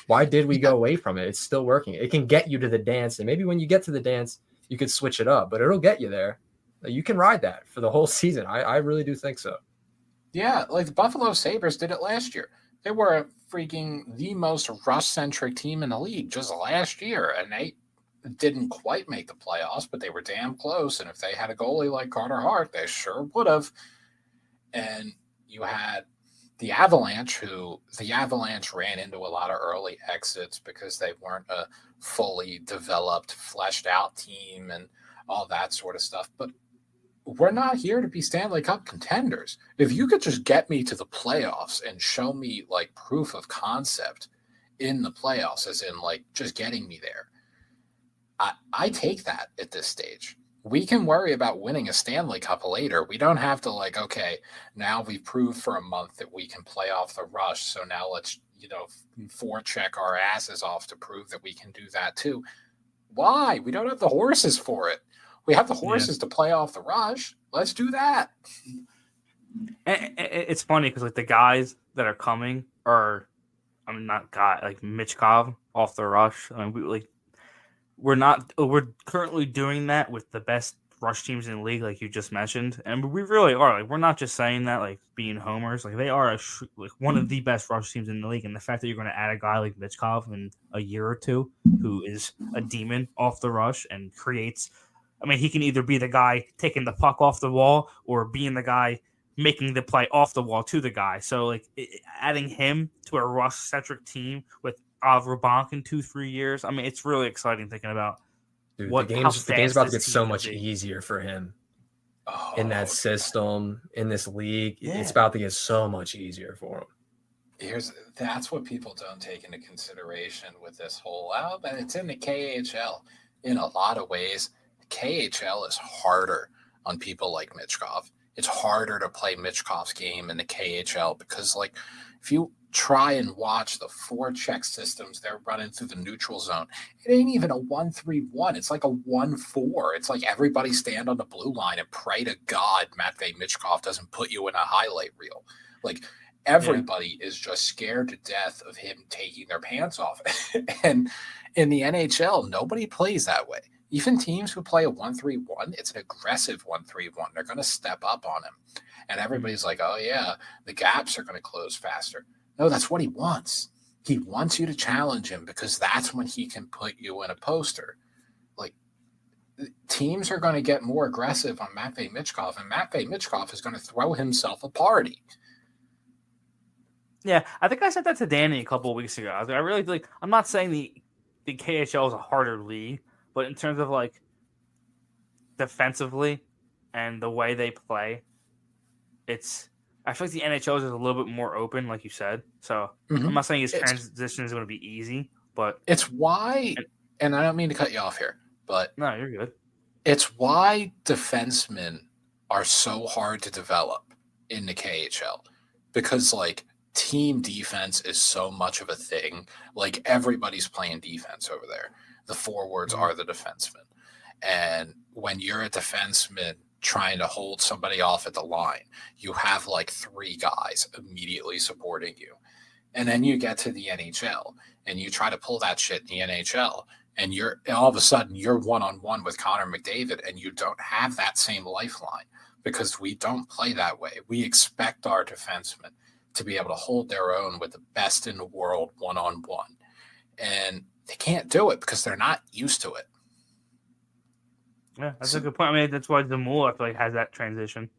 Why did we go away from it? It's still working. It can get you to the dance. And maybe when you get to the dance, you could switch it up, but it'll get you there. You can ride that for the whole season. I really do think so. Yeah, like the Buffalo Sabres did it last year. They were freaking the most rush-centric team in the league just last year, and they didn't quite make the playoffs, but they were damn close. And if they had a goalie like Carter Hart, they sure would have. And you had the Avalanche, ran into a lot of early exits because they weren't a fully developed, fleshed out team and all that sort of stuff. But we're not here to be Stanley Cup contenders. If you could just get me to the playoffs and show me like proof of concept in the playoffs, as in like just getting me there, I take that at this stage. We can worry about winning a Stanley Cup later. We don't have to like, okay, now we've proved for a month that we can play off the rush. So now let's, forecheck our asses off to prove that we can do that too. Why? We don't have the horses for it. We have the horses to play off the rush. Let's do that. And it's funny because like the guys that are coming are, not guy like Michkov off the rush. We're currently doing that with the best rush teams in the league, like you just mentioned, and we really are. Like, we're not just saying that like being homers. Like, they are one of the best rush teams in the league, and the fact that you're going to add a guy like Michkov in a year or two, who is a demon off the rush and creates. He can either be the guy taking the puck off the wall or being the guy making the play off the wall to the guy. So, like, adding him to a rush-centric team with Rabank in 2-3 years, it's really exciting thinking about. Dude, the game's about to get so much easier for him in that system, in this league. Yeah. It's about to get so much easier for him. That's what people don't take into consideration with this whole, but it's in the KHL. In a lot of ways, the KHL is harder on people like Michkov. It's harder to play Michkov's game in the KHL because, like, if you try and watch the forecheck systems they're running through the neutral zone, it ain't even a 1-3-1. It's like a 1-4. It's like everybody stand on the blue line and pray to God Matvei Michkov doesn't put you in a highlight reel. Like, everybody is just scared to death of him taking their pants off. And in the NHL, nobody plays that way. Even teams who play a 1-3-1, it's an aggressive 1-3-1. They're going to step up on him. And everybody's like, oh, yeah, the gaps are going to close faster. No, that's what he wants. He wants you to challenge him because that's when he can put you in a poster. Like, teams are going to get more aggressive on Matvei Michkov, and Matvei Michkov is going to throw himself a party. Yeah, I think I said that to Danny a couple of weeks ago. I really like. I'm not saying the KHL is a harder league, but in terms of like defensively and the way they play, I feel like the NHL is a little bit more open, like you said. So I'm not saying his transition is going to be easy, but it's why. And I don't mean to cut you off here, but no, you're good. It's why defensemen are so hard to develop in the KHL because, like, team defense is so much of a thing. Like, everybody's playing defense over there. The forwards are the defensemen. And when you're a defenseman trying to hold somebody off at the line. You have like 3 guys immediately supporting you. And then you get to the NHL and you try to pull that shit in the NHL, and all of a sudden you're one-on-one with Connor McDavid, and you don't have that same lifeline because we don't play that way. We expect our defensemen to be able to hold their own with the best in the world one-on-one. And they can't do it because they're not used to it. Yeah, that's a good point. I mean, that's why Zamula, I feel like, has that transition.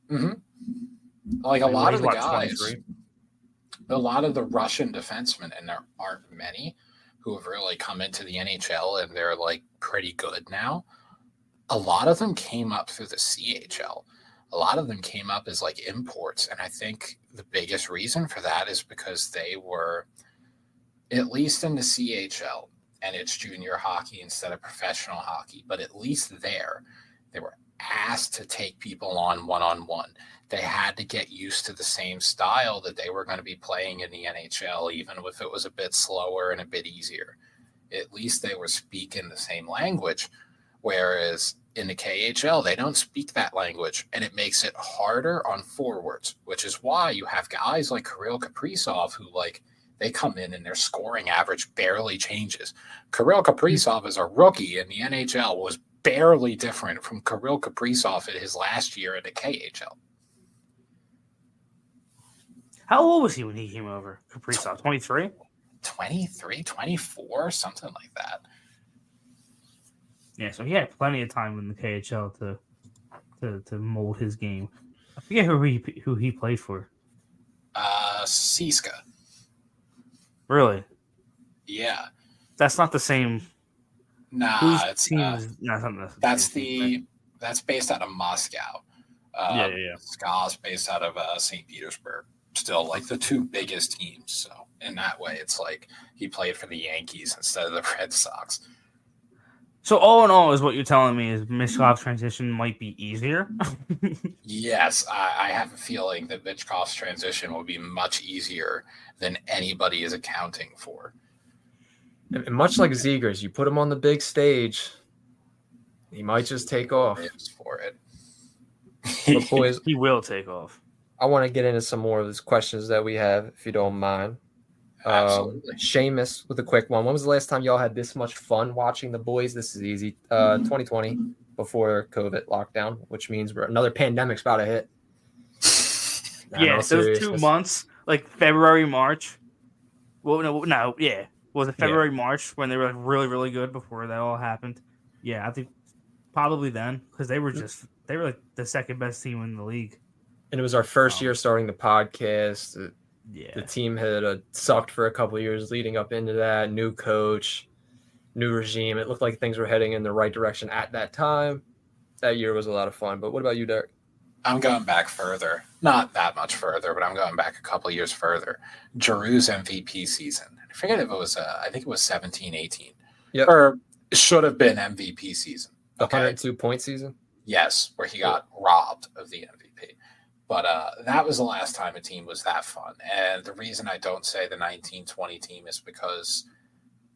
Mm-hmm. Like a lot of the guys, 23? a lot of the Russian defensemen, and there aren't many who have really come into the NHL and they're like pretty good now. A lot of them came up through the CHL. A lot of them came up as like imports. And I think the biggest reason for that is because they were, at least in the CHL, and it's junior hockey instead of professional hockey, but at least there, they were asked to take people on one-on-one. They had to get used to the same style that they were going to be playing in the NHL, even if it was a bit slower and a bit easier. At least they were speaking the same language, whereas in the KHL, they don't speak that language, and it makes it harder on forwards, which is why you have guys like Kirill Kaprizov who, like, they come in and their scoring average barely changes. Kirill Kaprizov as a rookie in the NHL was barely different from Kirill Kaprizov in his last year in the KHL. How old was he when he came over? Kaprizov, 23? 23, 24, something like that. Yeah, so he had plenty of time in the KHL to mold his game. I forget who he played for. Siska. Really? Yeah. That's not the same. Nah, it's that's based out of Moscow. Yeah. Ska's based out of St. Petersburg. Still, like, the 2 biggest teams. So in that way, it's like he played for the Yankees instead of the Red Sox. So all in all, is what you're telling me is Michkov's transition might be easier? Yes, I have a feeling that Michkov's transition will be much easier than anybody is accounting for. And much like Zegras, you put him on the big stage, he might just take off. For it. But boys, he will take off. I want to get into some more of these questions that we have, if you don't mind. Absolutely. Seamus with a quick one. When was the last time y'all had this much fun watching the boys? This is easy. 2020, before COVID lockdown, which means another pandemic's about to hit. Those 2 months, like February, March. Was it February, March when they were like really, really good before that all happened? Yeah, I think probably then, because they were like the second best team in the league. And it was our first year starting the podcast. The team had sucked for a couple of years leading up into that. New coach, new regime. It looked like things were heading in the right direction at that time. That year was a lot of fun. But what about you, Derek? I'm going back further. Not that much further, but I'm going back a couple of years further. Giroux's MVP season. I forget if it was, I think it was 17-18. Yep. Or it should have been MVP season. The 102-point season? Yes, where he got robbed of the MVP. But that was the last time a team was that fun. And the reason I don't say the 1920 team is because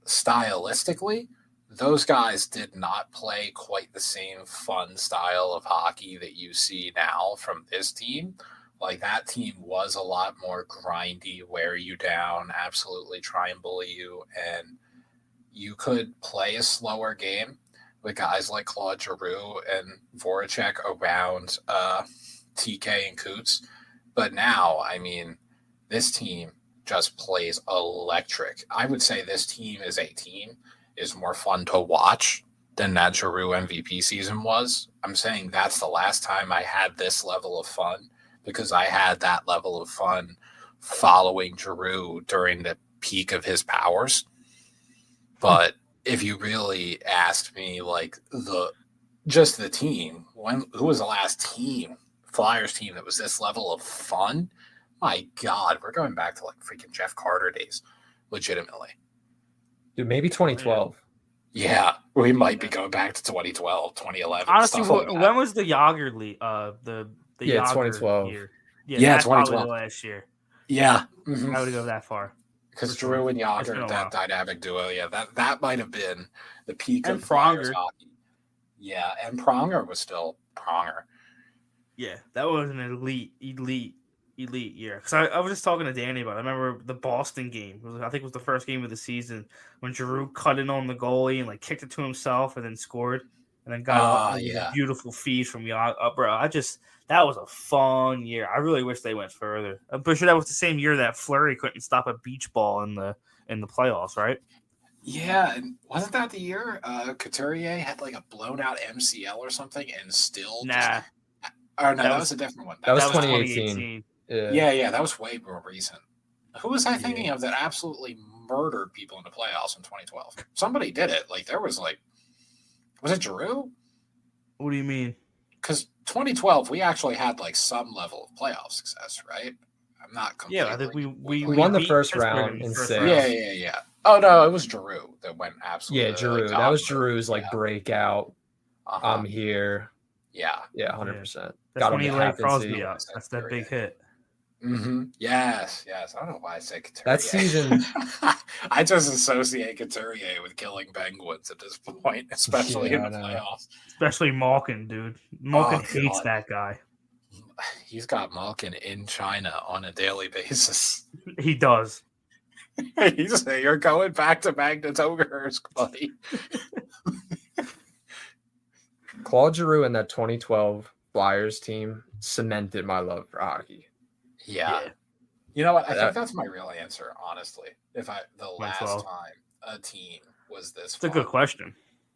stylistically, those guys did not play quite the same fun style of hockey that you see now from this team. Like, that team was a lot more grindy, wear you down, absolutely try and bully you. And you could play a slower game with guys like Claude Giroux and Voracek around TK and Coots. But now, I mean, this team just plays electric. I would say this team as a team is more fun to watch than that Giroux MVP season was. I'm saying that's the last time I had this level of fun, because I had that level of fun following Giroux during the peak of his powers. But if you really asked me, like, the team, who was the last team, Flyers team, that was this level of fun? My God, we're going back to like freaking Jeff Carter days, legitimately. Dude, maybe 2012. Yeah, we might be going back to 2012, 2011. Honestly, like when was the Yager league? The Yager 2012. year. Yeah, 2012. Probably the last year. Yeah, I would go that far. Because Giroux and Yager, that dynamic duo, that might have been the peak of Flyers hockey. Yeah, and Pronger was still Pronger. Yeah, that was an elite year. Because I was just talking to Danny about it. I remember the Boston game. I think it was the first game of the season when Giroux cut in on the goalie and like kicked it to himself and then scored and then got a beautiful feed from bro. That was a fun year. I really wish they went further. I'm pretty sure that was the same year that Fleury couldn't stop a beach ball in the playoffs, right? Yeah, and wasn't that the year Couturier had like a blown out MCL or something and still Nah. That was a different one. That was 2018. Yeah, that was way more recent. Who was I thinking of that absolutely murdered people in the playoffs in 2012? Somebody did it. Like there was was it Giroux? What do you mean? Because 2012, we actually had like some level of playoff success, right? I'm not completely. Yeah, I think we won the first round in 6. Yeah. Oh no, it was Giroux that went absolutely. Yeah, Giroux. That was Giroux's breakout. I'm here. Yeah. 100%. That's when he laid Crosby out. That's that big hit. Mm-hmm. Yes. I don't know why I say Couturier. That season, I just associate Couturier with killing Penguins at this point, especially in the playoffs. Especially Malkin, dude. Malkin hates that guy. He's got Malkin in China on a daily basis. He does. He's saying, you're going back to Magnitogorsk, buddy. Claude Giroux and that 2012 Flyers team cemented my love for hockey. Yeah. You know what? I think that's my real answer, honestly. Last time a team was this It's a good question.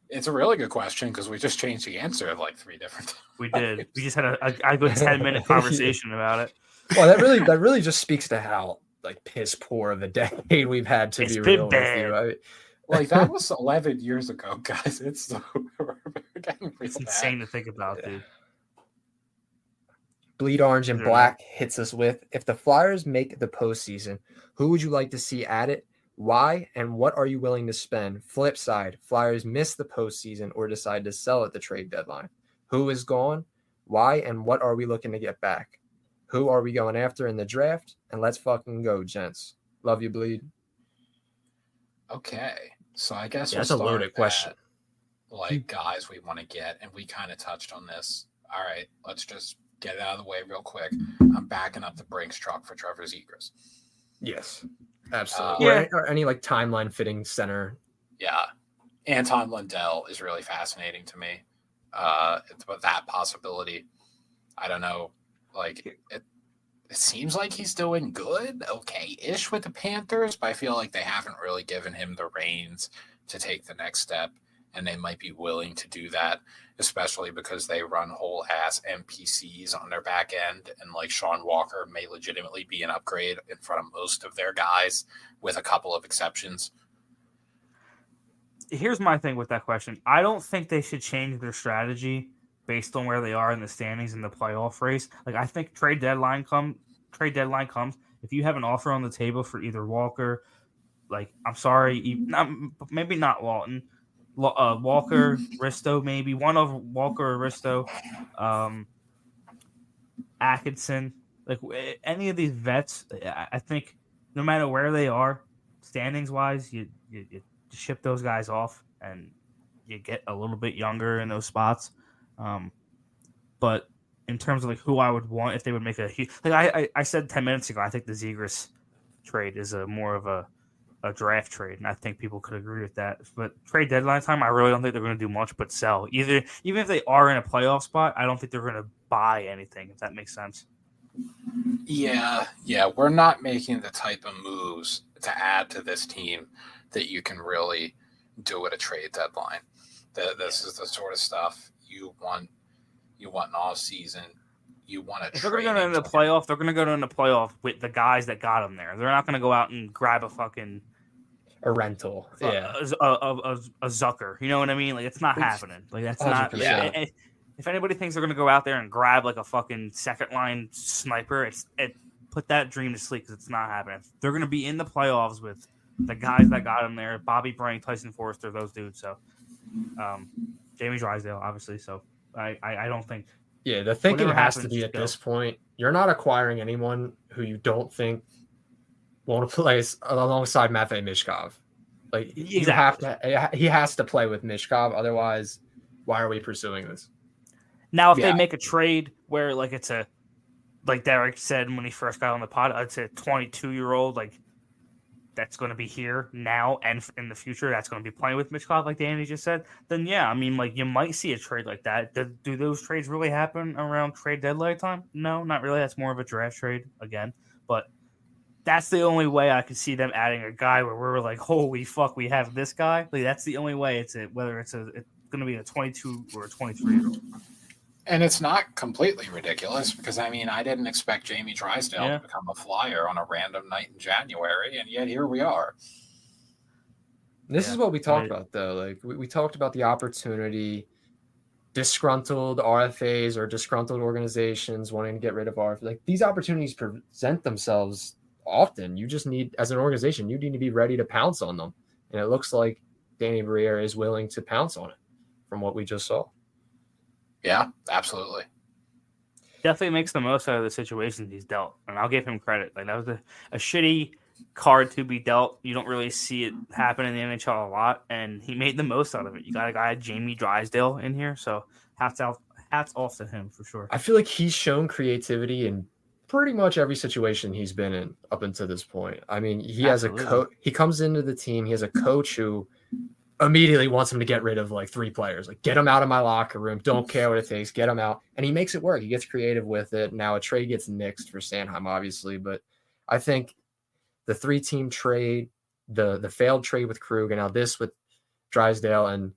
It's a really good question because we just changed the answer like 3 different times. We did. We just had a good 10-minute conversation about it. Well, that really just speaks to how piss poor of a decade we've had, to be real with you. That was 11 years ago, guys. It's insane to think about, dude. Bleed Orange and Black hits us with, if the Flyers make the postseason, who would you like to see at it? Why? And what are you willing to spend? Flip side, Flyers miss the postseason or decide to sell at the trade deadline. Who is gone? Why? And what are we looking to get back? Who are we going after in the draft? And let's fucking go, gents. Love you, Bleed. Okay. So I guess that's a loaded question. Guys we want to get, and we kind of touched on this. All right, let's just get it out of the way real quick. I'm backing up the Brinks truck for Trevor Zegras. Yes, absolutely. Or any timeline fitting center. Yeah. Anton Lundell is really fascinating to me. It's about that possibility. I don't know. It seems like he's doing good, okay-ish with the Panthers, but I feel like they haven't really given him the reins to take the next step, and they might be willing to do that, especially because they run whole-ass NPCs on their back end, and Sean Walker may legitimately be an upgrade in front of most of their guys, with a couple of exceptions. Here's my thing with that question. I don't think they should change their strategy based on where they are in the standings in the playoff race. I think trade deadline comes. If you have an offer on the table for either Walker, I'm sorry, maybe not Walton, Walker, Risto, maybe one of Walker or Risto, Atkinson, any of these vets. I think no matter where they are, standings wise, you ship those guys off and you get a little bit younger in those spots. But in terms of who I would want if they would make a huge, I said 10 minutes ago, I think the Zegras trade is more of a draft trade, and I think people could agree with that. But trade deadline time, I really don't think they're going to do much but sell. Even if they are in a playoff spot, I don't think they're going to buy anything, if that makes sense. Yeah, we're not making the type of moves to add to this team that you can really do at a trade deadline. This is the sort of stuff you want an off season. You want to. If they're going to go into the playoff, they're going to go into the playoff with the guys that got them there. They're not going to go out and grab a rental, a Zucker. You know what I mean? It's not happening. That's 100%. Not. Yeah. If anybody thinks they're going to go out there and grab a fucking second line sniper, put that dream to sleep because it's not happening. They're going to be in the playoffs with the guys that got them there: Bobby Brink, Tyson Forster, those dudes. So, Jamie Drysdale, obviously. So, I don't think. Yeah, the thinking has to be at this point, you're not acquiring anyone who you don't think won't play alongside Matvei Michkov. Exactly. He has to play with Michkov. Otherwise, why are we pursuing this? Now, if they Yeah. make a trade where like it's a, like Derek said when he first got on the pod, it's a 22-year-old like that's going to be here now and in the future that's going to be playing with Michkov, like Danny just said, then yeah, I mean, like you might see a trade like that. Do those trades really happen around trade deadline time? No, not really. That's more of a draft trade again. But that's the only way I could see them adding a guy where we're like, holy fuck, we have this guy. Like that's the only way. Whether it's going to be a 22 or a 23-year-old. And it's not completely ridiculous because, I mean, I didn't expect Jamie Drysdale to become a Flyer on a random night in January, and yet here we are. This is what we talked about, though. Like, we talked about the opportunity, disgruntled RFAs or disgruntled organizations wanting to get rid of RFAs. Like, these opportunities present themselves often. You just need, as an organization, you need to be ready to pounce on them. And it looks like Danny Briere is willing to pounce on it from what we just saw. Yeah, absolutely. Definitely makes the most out of the situations he's dealt, and I'll give him credit. Like that was a shitty card to be dealt. You don't really see it happen in the NHL a lot, and he made the most out of it. You got a guy, Jamie Drysdale, in here, so hats off to him for sure. I feel like he's shown creativity in pretty much every situation he's been in up until this point. I mean, he has a coach. He comes into the team. He has a coach who immediately wants him to get rid of like 3 players, like get them out of my locker room. Don't care what it takes. Get them out. And he makes it work. He gets creative with it. Now a trade gets nixed for Sanheim, obviously, but I think the 3-team trade, the failed trade with Krug, and now this with Drysdale and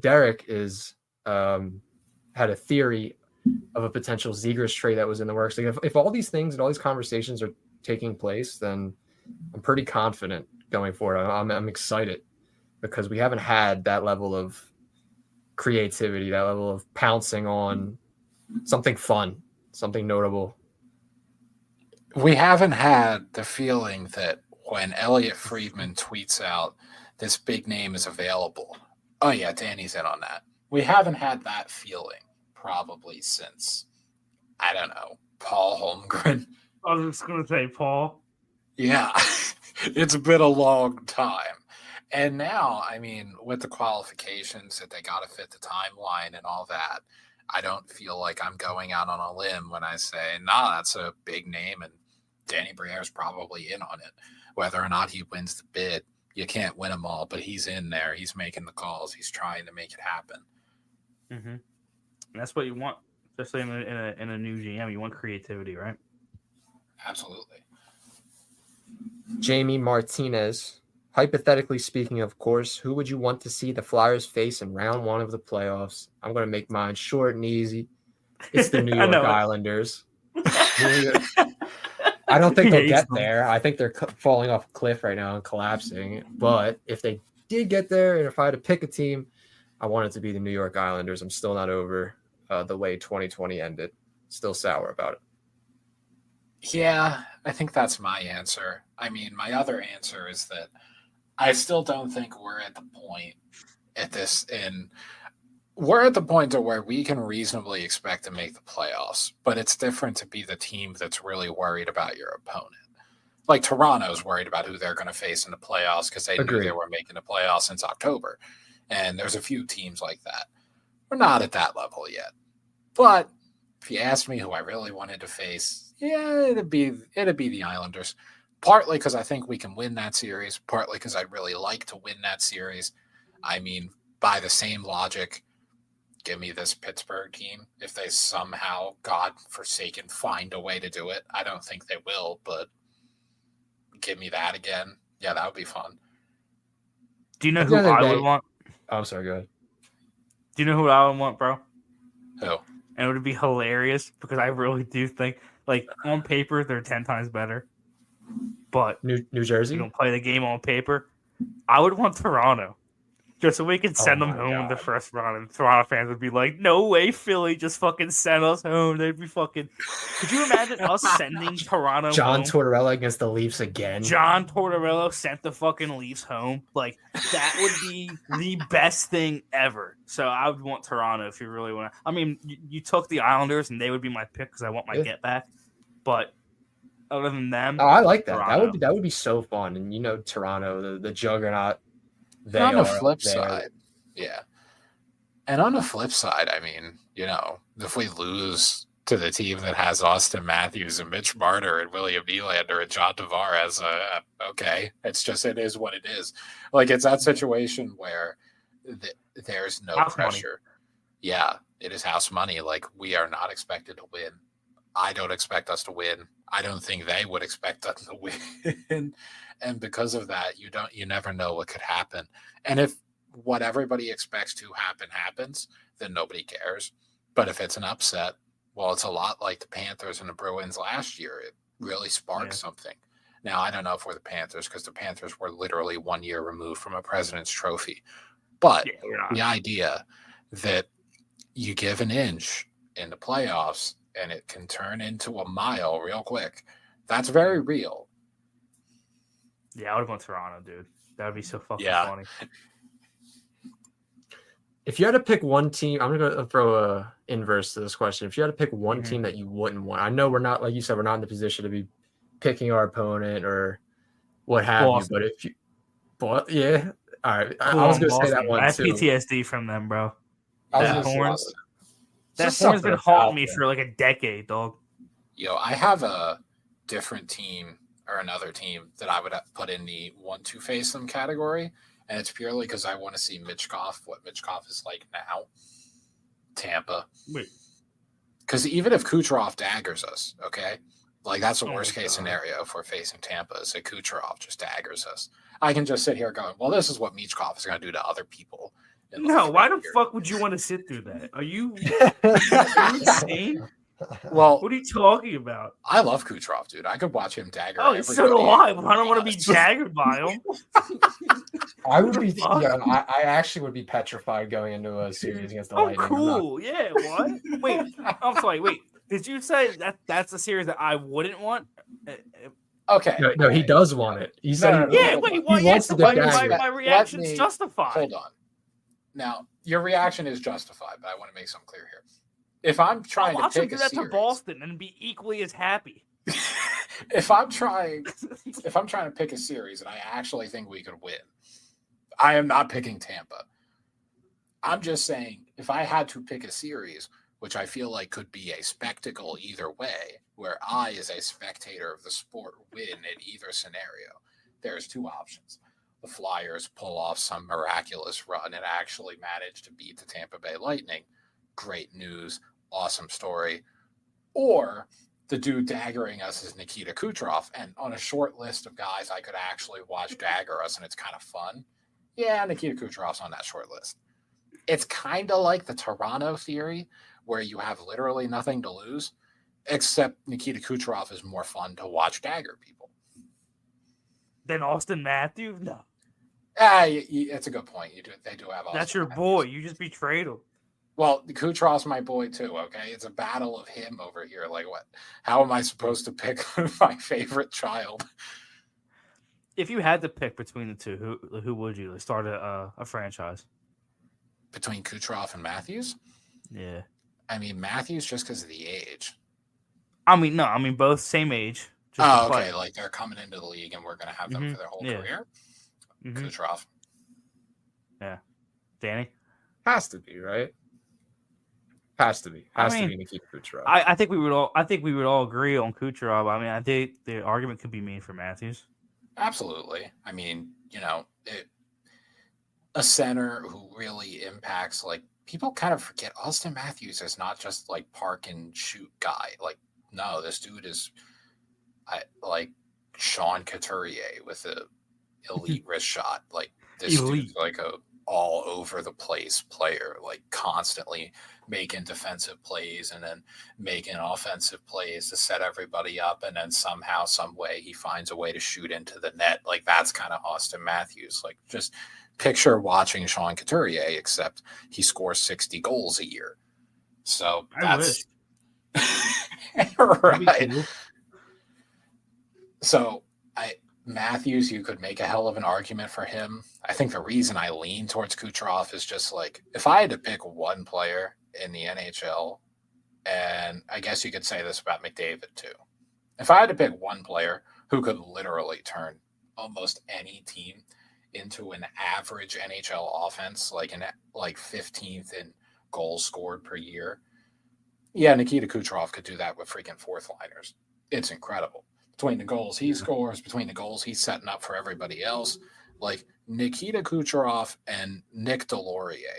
Derek is had a theory of a potential Zegras trade that was in the works. Like if all these things and all these conversations are taking place, then I'm pretty confident going forward. I'm excited, because we haven't had that level of creativity, that level of pouncing on something fun, something notable. We haven't had the feeling that when Elliot Friedman tweets out, this big name is available, oh yeah, Danny's in on that. We haven't had that feeling probably since, I don't know, Paul Holmgren. I was just going to say Paul. Yeah, it's been a long time. And now, I mean, with the qualifications that they got to fit the timeline and all that, I don't feel like I'm going out on a limb when I say, nah, that's a big name and Danny Briere's probably in on it. Whether or not he wins the bid, you can't win them all, but he's in there. He's making the calls. He's trying to make it happen. Mm-hmm. And that's what you want, especially in a new GM. You want creativity, right? Absolutely. Jamie Martinez. Hypothetically speaking, of course, who would you want to see the Flyers face in round 1 of the playoffs? I'm going to make mine short and easy. It's the New York Islanders. I don't think they'll get there. I think they're falling off a cliff right now and collapsing. But if they did get there, and if I had to pick a team, I want it to be the New York Islanders. I'm still not over the way 2020 ended. Still sour about it. Yeah, I think that's my answer. I mean, my other answer is that I still don't think we're at the point we're at the point to where we can reasonably expect to make the playoffs, but it's different to be the team that's really worried about your opponent. Like Toronto's worried about who they're going to face in the playoffs because they knew they were making the playoffs since October. And there's a few teams like that. We're not at that level yet. But if you asked me who I really wanted to face, yeah, it'd be the Islanders. Partly because I think we can win that series, partly because I'd really like to win that series. I mean, by the same logic, give me this Pittsburgh team. If they somehow, God-forsaken, find a way to do it. I don't think they will, but give me that again. Yeah, that would be fun. Do you know who I would want? Oh, I'm sorry, go ahead. Do you know who I would want, bro? Who? And it would be hilarious because I really do think, like, on paper, they're 10 times better. But New Jersey? You don't play the game on paper. I would want Toronto. Just so we can send them home in the first round. And Toronto fans would be like, no way, Philly, just fucking send us home. They'd be fucking... Could you imagine us sending Toronto John home? Tortorella against the Leafs again. John Tortorella sent the fucking Leafs home. Like, that would be the best thing ever. So I would want Toronto if you really want to... I mean, you took the Islanders, and they would be my pick because I want my get back. But... other than them, I like that. Toronto. That would be so fun. And you know, Toronto, the juggernaut. On the flip side, yeah. And on the flip side, I mean, if we lose to the team that has Austin Matthews and Mitch Marner and William Nylander and John Tavares, okay, it is what it is. Like, it's that situation where there's no House pressure. money. Yeah, it is house money. Like, we are not expected to win. I don't expect us to win. I don't think they would expect us to win. And because of that, you never know what could happen. And if what everybody expects to happen happens, then nobody cares. But if it's an upset, well, it's a lot like the Panthers and the Bruins last year. It really sparks something. Now, I don't know if we're the Panthers, because the Panthers were literally 1 year removed from a President's Trophy. But the idea that you give an inch in the playoffs and it can turn into a mile real quick, that's very real. Yeah, I would have gone Toronto, dude. That would be so fucking funny. If you had to pick one team, I'm going to throw a inverse to this question. If you had to pick one team that you wouldn't want, I know we're not, like you said, we're not in the position to be picking our opponent or what have Boston. you. But if you, all right. I was going to say that one I too. have PTSD from them, bro. That Horns been haunting me for like a decade, dog. Yo, I have a different team or another team that I would put in the 1-2 face them category. And it's purely because I want to see Michkov, what Michkov is like now. Tampa. Wait. Because even if Kucherov daggers us, okay? Like, that's the worst case scenario if we're facing Tampa, is that Kucherov just daggers us. I can just sit here going, well, this is what Michkov is going to do to other people. No, why the fuck would you want to sit through that? Are you insane? Well, what are you talking about? I love Kucherov, dude. I could watch him dagger. Oh, so do I, but I don't want to be daggered by him. I would be. I actually would be petrified going into a series against the Lightning. Cool. Yeah. What? Wait. I'm sorry. Wait. Did you say that's a series that I wouldn't want? Okay. No, he does want it. He said, he wants to get my reaction's justified. Hold on. Now, your reaction is justified, but I want to make something clear here. If I'm trying to pick a series, to Boston and be equally as happy. If I'm trying to pick a series and I actually think we could win, I am not picking Tampa. I'm just saying, if I had to pick a series, which I feel like could be a spectacle either way, where I, as a spectator of the sport, win in either scenario, there's two options. The Flyers pull off some miraculous run and actually manage to beat the Tampa Bay Lightning. Great news. Awesome story. Or the dude daggering us is Nikita Kucherov. And on a short list of guys I could actually watch dagger us and it's kind of fun, yeah, Nikita Kucherov's on that short list. It's kind of like the Toronto theory, where you have literally nothing to lose, except Nikita Kucherov is more fun to watch dagger people. Than Austin Matthews? No. It's a good point. They do have Austin That's your Matthews. boy. You just betrayed him. Well, Kucherov's my boy too, okay? It's a battle of him over here. Like, what? How am I supposed to pick my favorite child? If you had to pick between the two, who would you? Let's start a franchise. Between Kucherov and Matthews? Yeah. I mean, Matthews just because of the age. Both same age. Okay. Like, they're coming into the league and we're going to have them for their whole career? Mm-hmm. Kucherov. Yeah. Danny? Has to be, right? Has to be Nikita Kucherov. I think we would all agree on Kucherov. I mean, I think the argument could be made for Matthews. Absolutely. I mean, a center who really impacts, like, people kind of forget Austin Matthews is not just like park and shoot guy. Like, no, this dude is like Sean Couturier with a elite wrist shot. Like, this dude's like a all over the place player, like constantly making defensive plays and then making offensive plays to set everybody up. And then somehow, some way he finds a way to shoot into the net. Like, that's kind of Austin Matthews. Like, just picture watching Sean Couturier, except he scores 60 goals a year. So that's right. So Matthews, you could make a hell of an argument for him. I think the reason I lean towards Kucherov is just like, if I had to pick one player in the NHL, and I guess you could say this about McDavid too. If I had to pick one player who could literally turn almost any team into an average NHL offense, like 15th in goals scored per year. Yeah, Nikita Kucherov could do that with freaking fourth liners. It's incredible. Between the goals he scores, between the goals he's setting up for everybody else, like Nikita Kucherov and Nick Delorier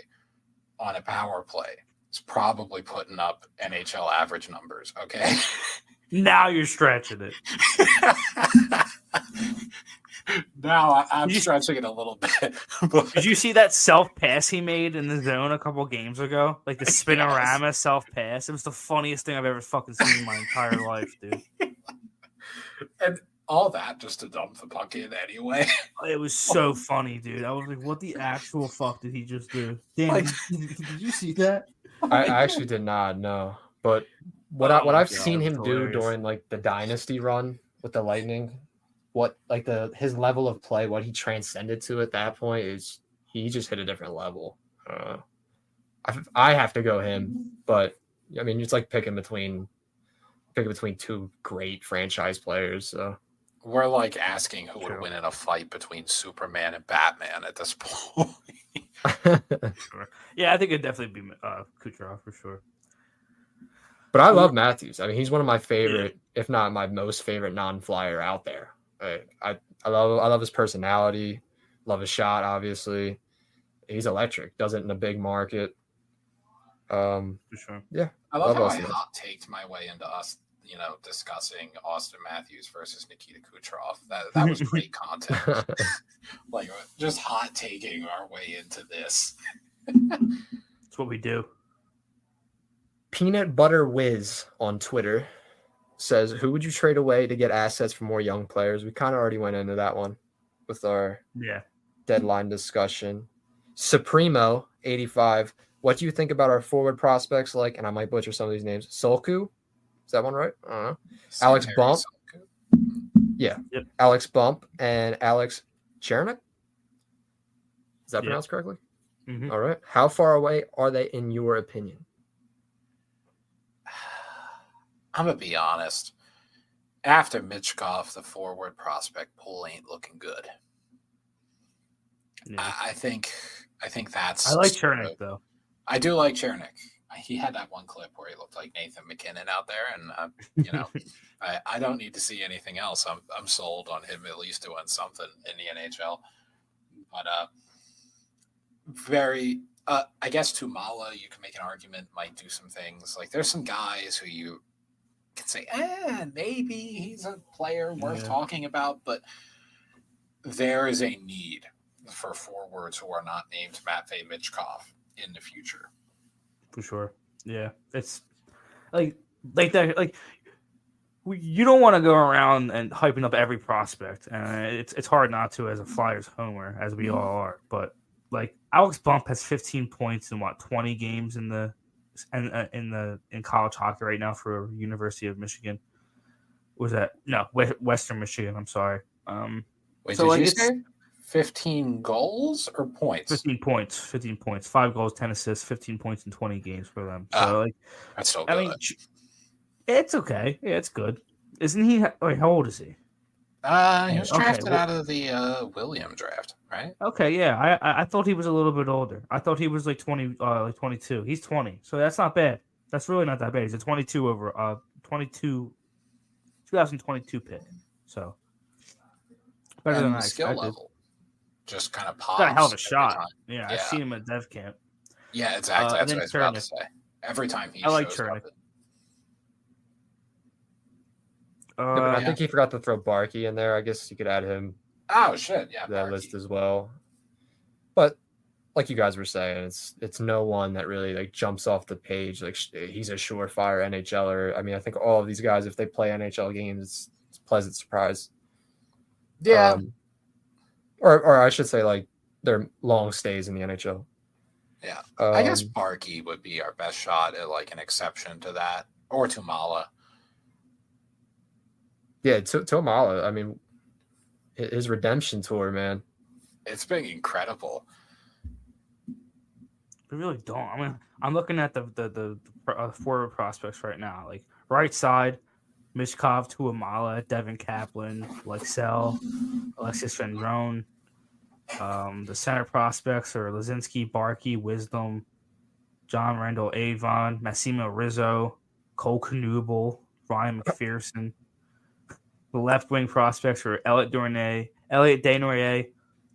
on a power play is probably putting up NHL average numbers, okay? Now you're stretching it. Now I'm stretching it a little bit. Did you see that self pass he made in the zone a couple games ago? Like the spinorama self pass. It was the funniest thing I've ever fucking seen in my entire life, dude. And all that just to dump the puck in anyway. It was so funny, dude. I was like, what the actual fuck did he just do? Damn, did you see that? I actually did not know. But what I've seen him do during like the dynasty run with the Lightning, what like his level of play, what he transcended to at that point is he just hit a different level. I have to go him, but I mean it's like picking between two great franchise players. So we're like asking who would win in a fight between Superman and Batman at this point. Sure. Yeah, I think it'd definitely be Kucherov for sure. But I love Matthews. I mean, he's one of my favorite, if not my most favorite non-flyer out there. I love his personality, love his shot. Obviously, he's electric. Does it in a big market. For sure. Yeah, I love how I hot taked my way into us, discussing Austin Matthews versus Nikita Kucherov. That was great content. Like just hot taking our way into this. That's what we do. Peanut Butter Whiz on Twitter says, who would you trade away to get assets for more young players? We kind of already went into that one with our deadline discussion. Supremo 85. What do you think about our forward prospects like, and I might butcher some of these names, Solku? Is that one right? I don't know. Alex Bump. Yeah. Yep. Alex Bump and Alex Chernik? Is that pronounced correctly? Mm-hmm. All right. How far away are they in your opinion? I'm going to be honest. After Michkov, the forward prospect pool ain't looking good. Yeah. I think that's... I like Chernik, though. I do like Chernik. He had that one clip where he looked like Nathan McKinnon out there, and I don't need to see anything else. I'm sold on him at least doing something in the NHL. But I guess Tumala, you can make an argument, might do some things. Like there's some guys who you can say, maybe he's a player worth talking about, but there is a need for forwards who are not named Matvei Michkov in the future. For sure. Yeah. It's like that. Like you don't want to go around and hyping up every prospect. And it's hard not to as a Flyers homer, as we all are. But like Alex Bump has 15 points in 20 games in college hockey right now for University of Michigan. Was that Western Michigan? I'm sorry. Wait, so did you say 15 goals or points? 15 points. 5 goals, 10 assists, 15 points in 20 games for them. So that's so good. I mean, it's okay. Yeah, it's good. Isn't he? Wait, how old is he? He was drafted out of the William draft, right? Okay, yeah. I thought he was a little bit older. I thought he was like 20, like 22. He's 20, so that's not bad. That's really not that bad. He's a 2022 pick. So better than I expected. Skill level just kind of pops. Got a hell of a shot. Yeah, I've seen him at Dev Camp. Yeah, exactly. That's what I was about to say. Every time he shows up. But I think he forgot to throw Barkey in there. I guess you could add him. Oh shit! Yeah, that list as well. But like you guys were saying, it's no one that really like jumps off the page. Like he's a surefire NHLer. I mean, I think all of these guys, if they play NHL games, it's a pleasant surprise. Yeah. Or I should say, like they're long stays in the NHL. Yeah, I guess Barkey would be our best shot at like an exception to that, or Tumala. Yeah, Tomala. I mean, his redemption tour, man. It's been incredible. We really don't. I mean, I'm looking at the forward prospects right now. Like right side, Michkov, Tuamala, Devin Kaplan, Lexell, Alexis Vendrone. The center prospects are Lazinski, Barkey, Wisdom, John Randall Avon, Massimo Rizzo, Cole Knubel, Ryan McPherson. The left wing prospects were Elliot Desnoyers,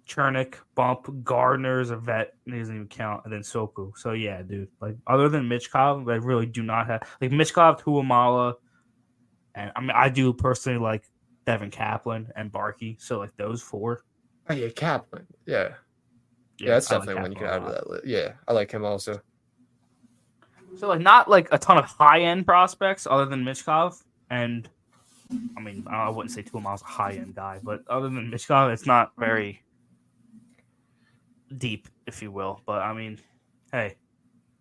Chernick, Bump, Gardner's a vet, and he doesn't even count, and then Soku. So yeah, dude. Like other than Michkov, I really do not have like Michkov, Tuamala, and I mean I do personally like Devin Kaplan and Barkey. So like those four. Oh yeah, Kaplan. Yeah, that's I like definitely one you Kaplan can add a to lot. that list. Yeah, I like him also. So like not like a ton of high end prospects other than Michkov, and I mean I wouldn't say Tuamala's a high end guy, but other than Michkov, it's not very deep, if you will. But I mean, hey,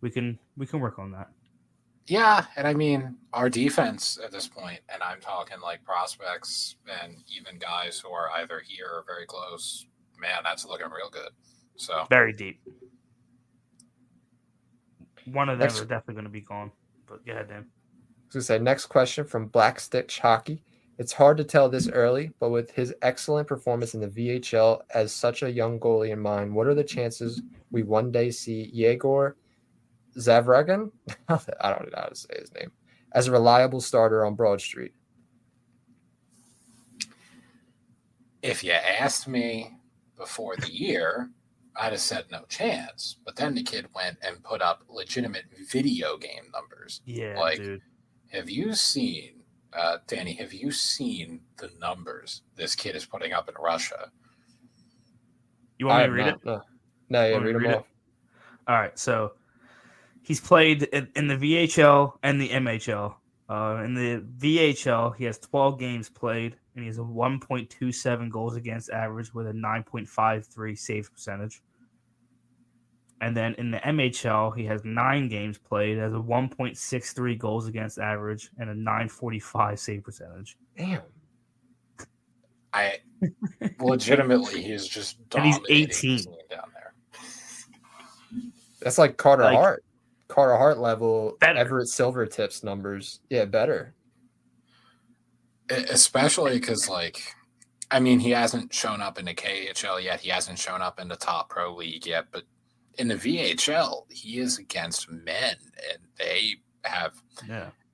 we can work on that. Yeah, and I mean our defense at this point, and I'm talking like prospects and even guys who are either here or very close. Man, that's looking real good. So Very deep. One of them Next- are definitely going to be gone. But go ahead, Dan. I was gonna say next question from Black Stitch Hockey. It's hard to tell this early, but with his excellent performance in the VHL as such a young goalie in mind, what are the chances we one day see Yegor Zavragan? I don't know how to say his name as a reliable starter on Broad Street. if you asked me before the year, I'd have said no chance. But then the kid went and put up legitimate video game numbers. Yeah, like, dude. Have you seen, Danny, have you seen the numbers this kid is putting up in Russia? You want me to read it? No, yeah, read them off. All right, so he's played in the VHL and the MHL. In the VHL, he has 12 games played, and he has a 1.27 goals against average with a 9.53 save percentage. And then in the MHL, he has 9 games played, has a 1.63 goals against average, and a 9.45 save percentage. Damn. I legitimately, he's just And he's dominating 18 down there. That's like Carter Like, Hart. Carter Hart level, better. Everett Silvertips numbers. Yeah, better. Especially because, like, I mean, he hasn't shown up in the KHL yet. He hasn't shown up in the top pro league yet. But in the VHL, he is against men, and they have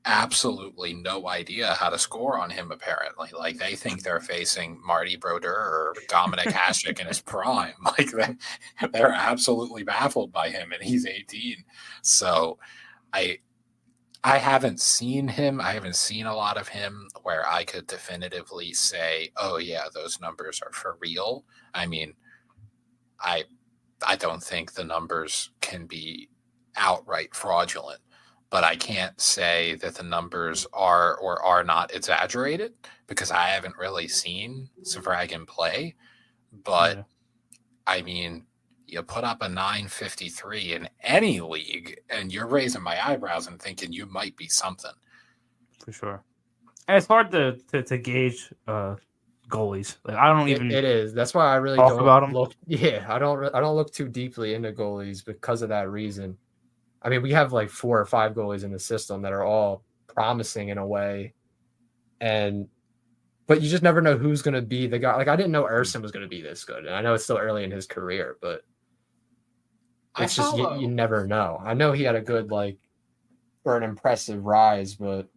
absolutely no idea how to score on him, apparently. Like, they think they're facing Marty Brodeur or Dominic Hasek in his prime. Like, they're absolutely baffled by him, and he's 18. So I haven't seen him. I haven't seen a lot of him where I could definitively say, oh, yeah, those numbers are for real. I mean, I don't think the numbers can be outright fraudulent, but I can't say that the numbers are or are not exaggerated because I haven't really seen Zavragan play. But, I mean, you put up a 953 in any league, and you're raising my eyebrows and thinking you might be something. For sure. And it's hard to gauge goalies. Like I don't even. It is. That's why I really talk don't about 'em. look. Yeah, I don't look too deeply into goalies because of that reason. I mean, we have like 4 or 5 goalies in the system that are all promising in a way, but you just never know who's going to be the guy. Like I didn't know Erson was going to be this good, and I know it's still early in his career, but it's just you never know. I know he had a good or an impressive rise, but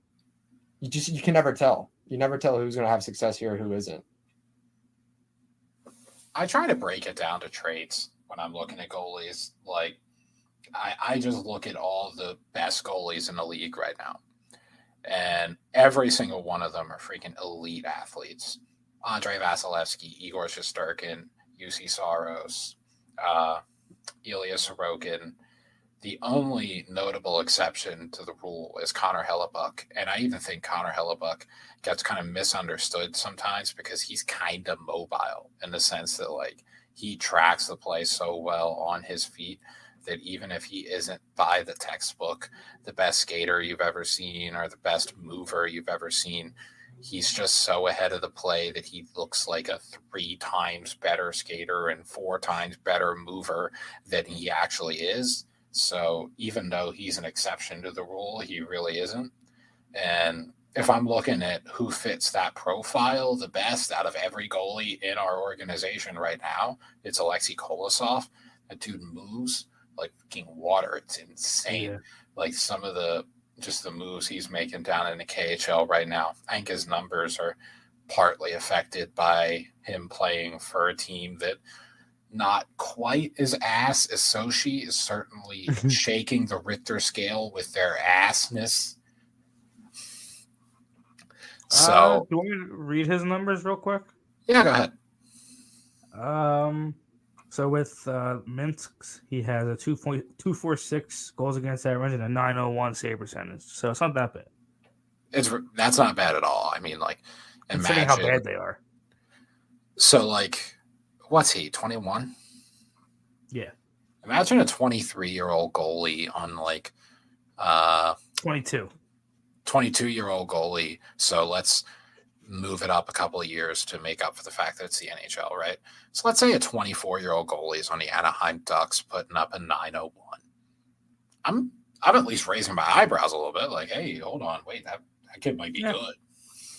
you can never tell. You never tell who's going to have success here, who isn't. I try to break it down to traits when I'm looking at goalies. Like, I just look at all the best goalies in the league right now. And every single one of them are freaking elite athletes. Andrei Vasilevsky, Igor Shesterkin, UC Saros, Ilya Sorokin. The only notable exception to the rule is Connor Hellebuck. And I even think Connor Hellebuck gets kind of misunderstood sometimes because he's kind of mobile in the sense that, like, he tracks the play so well on his feet that even if he isn't by the textbook, the best skater you've ever seen or the best mover you've ever seen, he's just so ahead of the play that he looks like a 3 times better skater and 4 times better mover than he actually is. So even though he's an exception to the rule, he really isn't. And if I'm looking at who fits that profile the best out of every goalie in our organization right now, it's Alexei Kolosov. That dude moves like fucking water. It's insane. Yeah. Like some of the moves he's making down in the KHL right now. I think his numbers are partly affected by him playing for a team that not quite as ass as Sochi is certainly shaking the Richter scale with their assness. So, do you want me to read his numbers real quick? yeah, go ahead. So with Minsk, he has a 2.246 goals against average and a 901 save percentage. So it's not that bad. That's not bad at all. I mean, like, considering how bad they are. So, like, what's he, 21? Yeah. Imagine a 23-year-old goalie on, like, 22. 22-year-old goalie. So let's move it up a couple of years to make up for the fact that it's the NHL, right? So let's say a 24-year-old goalie is on the Anaheim Ducks putting up a 901. I'm at least raising my eyebrows a little bit, like, hey, hold on, wait, that kid might be good.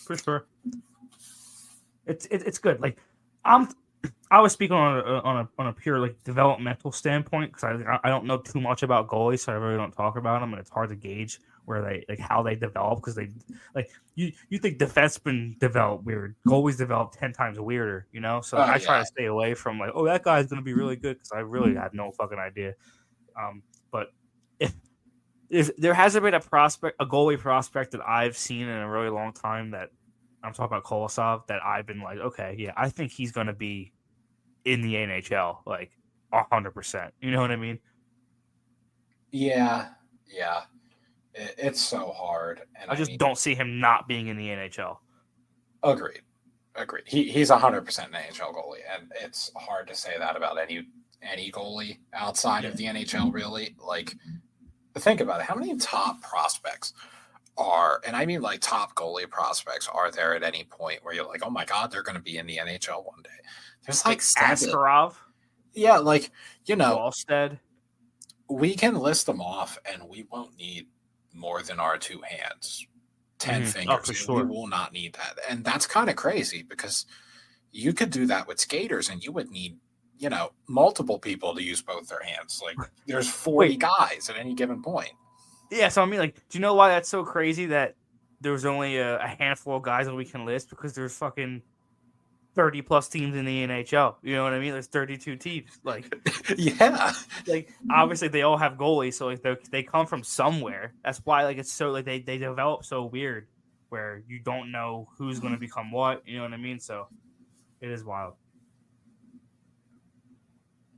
For sure. It's good. Like, I was speaking on a pure like developmental standpoint because I don't know too much about goalies, so I really don't talk about them, and it's hard to gauge where they like how they develop because they like you think defensemen develop weird, goalies develop 10 times weirder, you know. So I try to stay away from like, oh, that guy's gonna be really good because I really have no fucking idea. But if there hasn't been a goalie prospect that I've seen in a really long time that I'm talking about Kolosov that I've been like, okay, yeah, I think he's gonna be in the NHL, like 100%. You know what I mean? Yeah. It's so hard, and I just don't see him not being in the NHL. Agreed. He's 100% an NHL goalie, and it's hard to say that about any goalie outside of the NHL. Really, like, think about it. How many top prospects and I mean like top goalie prospects, are there at any point where you're like, oh my god, they're going to be in the NHL one day? There's like Askarov. Yeah, like, you know, Wallstead. We can list them off, and we won't need more than our two hands, 10 fingers. For sure. We will not need that, and that's kind of crazy because you could do that with skaters, and you would need, you know, multiple people to use both their hands. Like, there's 40 guys at any given point. Yeah, so I mean, like, do you know why that's so crazy that there's only a handful of guys that we can list? Because there's fucking 30 plus teams in the NHL. You know what I mean? There's 32 teams. Like, yeah, like obviously they all have goalies, so like they come from somewhere. That's why like it's so like they develop so weird, where you don't know who's going to become what. You know what I mean? So it is wild.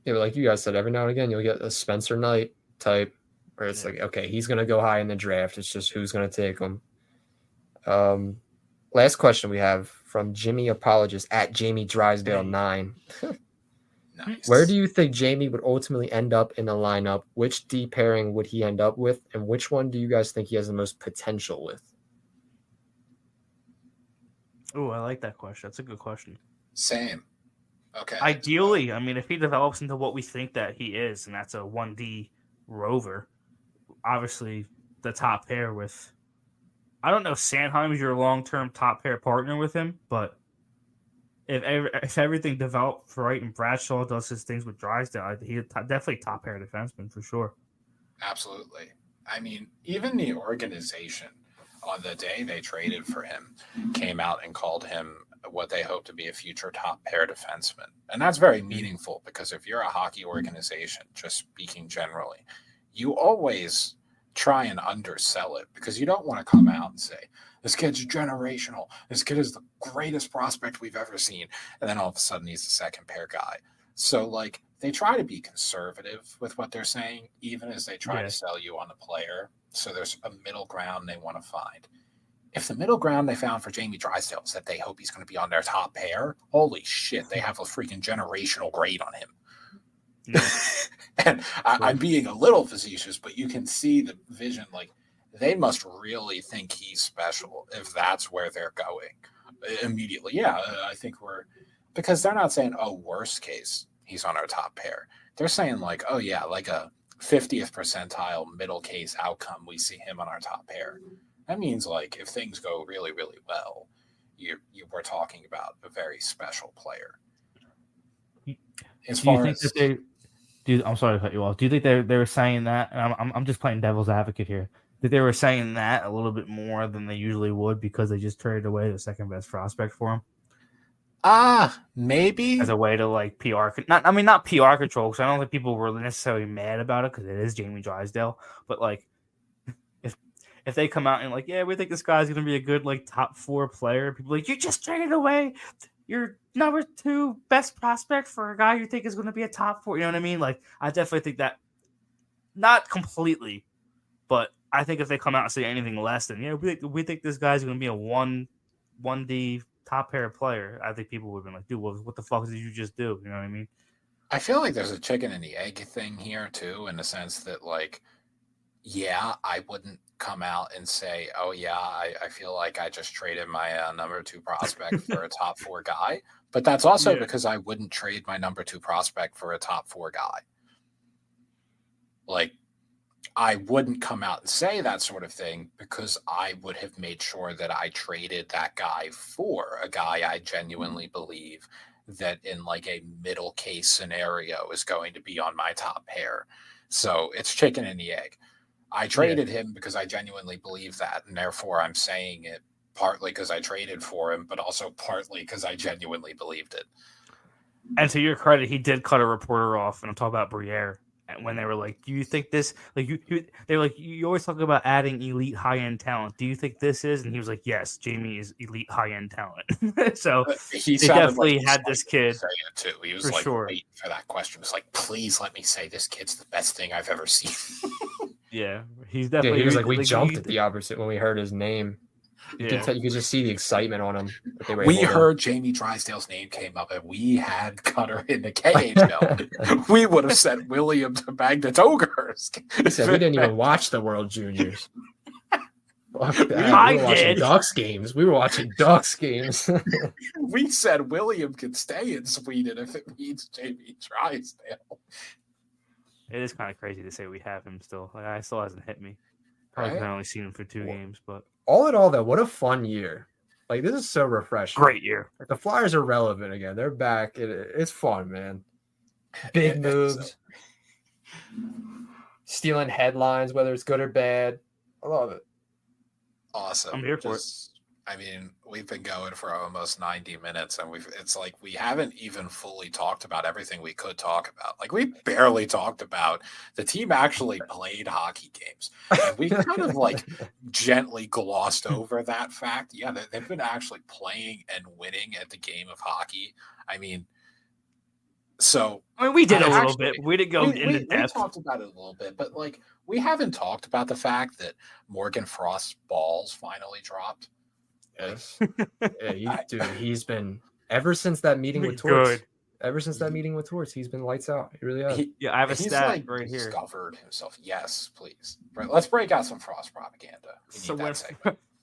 Yeah, but like you guys said, every now and again you'll get a Spencer Knight type where it's like, okay, he's going to go high in the draft. It's just who's going to take him. Last question we have from Jimmy Apologist at Jamie Drysdale 9. Nice. Where do you think Jamie would ultimately end up in the lineup? Which D pairing would he end up with? And which one do you guys think he has the most potential with? Oh, I like that question. That's a good question. Same. Okay. Ideally, I mean, if he develops into what we think that he is, and that's a 1D rover, obviously the top pair with, I don't know, Sanheim is your long-term top pair partner with him, but if everything develops right and Bradshaw does his things with Drysdale, he's definitely top pair defenseman for sure. Absolutely. I mean, even the organization on the day they traded for him came out and called him what they hope to be a future top pair defenseman. And that's very meaningful because if you're a hockey organization, just speaking generally, you always try and undersell it because you don't want to come out and say, this kid's generational. This kid is the greatest prospect we've ever seen. And then all of a sudden he's the second pair guy. So like they try to be conservative with what they're saying, even as they try to sell you on the player. So there's a middle ground they want to find. If the middle ground they found for Jamie Drysdale is that they hope he's going to be on their top pair, holy shit, they have a freaking generational grade on him. Yeah. And I'm being a little facetious, but you can see the vision. Like, they must really think he's special if that's where they're going immediately. Yeah, I think because they're not saying, oh, worst case, he's on our top pair. They're saying like, oh yeah, like a 50th percentile middle case outcome, we see him on our top pair. That means like if things go really, really well, you were talking about a very special player. I'm sorry to cut you off. Do you think they were saying that? And I'm just playing devil's advocate here. That they were saying that a little bit more than they usually would because they just traded away the second best prospect for him Maybe as a way to like PR. Not PR control, because I don't think people were necessarily mad about it because it is Jamie Drysdale. But like, if they come out and like, yeah, we think this guy's gonna be a good like top 4 player, people are like, you just traded away your number 2 best prospect for a guy you think is going to be a top 4. You know what I mean? Like, I definitely think that, not completely, but I think if they come out and say anything less than, we think this guy's going to be a 1D top pair player, I think people would have been like, dude, what the fuck did you just do? You know what I mean? I feel like there's a chicken and the egg thing here too, in the sense that like, yeah, I wouldn't come out and say, oh yeah, I feel like I just traded my number 2 prospect for a top 4 guy. But that's also because I wouldn't trade my number 2 prospect for a top 4 guy. Like, I wouldn't come out and say that sort of thing because I would have made sure that I traded that guy for a guy I genuinely believe that in like a middle case scenario is going to be on my top pair. So it's chicken and the egg. I traded him because I genuinely believe that, and therefore I'm saying it partly because I traded for him, but also partly because I genuinely believed it. And to your credit, he did cut a reporter off, and I'm talking about Briere. And when they were like, "Do you think this?" Like they were like, "You always talk about adding elite high end talent. Do you think this is?" And he was like, "Yes, Jamie is elite high end talent." So he definitely had this kid. Say it too. He was like waiting for that question. He was like, "Please let me say this kid's the best thing I've ever seen." Yeah, he's definitely. He was like, we jumped at the opposite when we heard his name. You could just see the excitement on him. We heard Jamie Drysdale's name came up, and we had Cutter in the KHL. We would have sent William to Magnitogers. He said we didn't even watch the World Juniors. Fuck that. We were watching Ducks games. We said William could stay in Sweden if it means Jamie Drysdale. It is kind of crazy to say we have him still. Like, I still hasn't hit me. Probably I've only seen him for 2 games, but all in all, though, what a fun year! Like, this is so refreshing. Great year. Like, the Flyers are relevant again. They're back. It's fun, man. Big moves, stealing headlines, whether it's good or bad. I love it. Awesome. I'm here for it. I mean, we've been going for almost 90 minutes, and it's like we haven't even fully talked about everything we could talk about. Like, we barely talked about the team actually played hockey games. And we kind of like gently glossed over that fact. Yeah, they've been actually playing and winning at the game of hockey. I mean, we did a little bit. We didn't go into depth. We talked about it a little bit, but like we haven't talked about the fact that Morgan Frost's balls finally dropped. Yes. He's been ever since that meeting with Torts. Ever since that meting with Torts, he's been lights out. He really has. I have a stat right here. Discovered himself. Yes, please. Right, let's break out some Frost propaganda.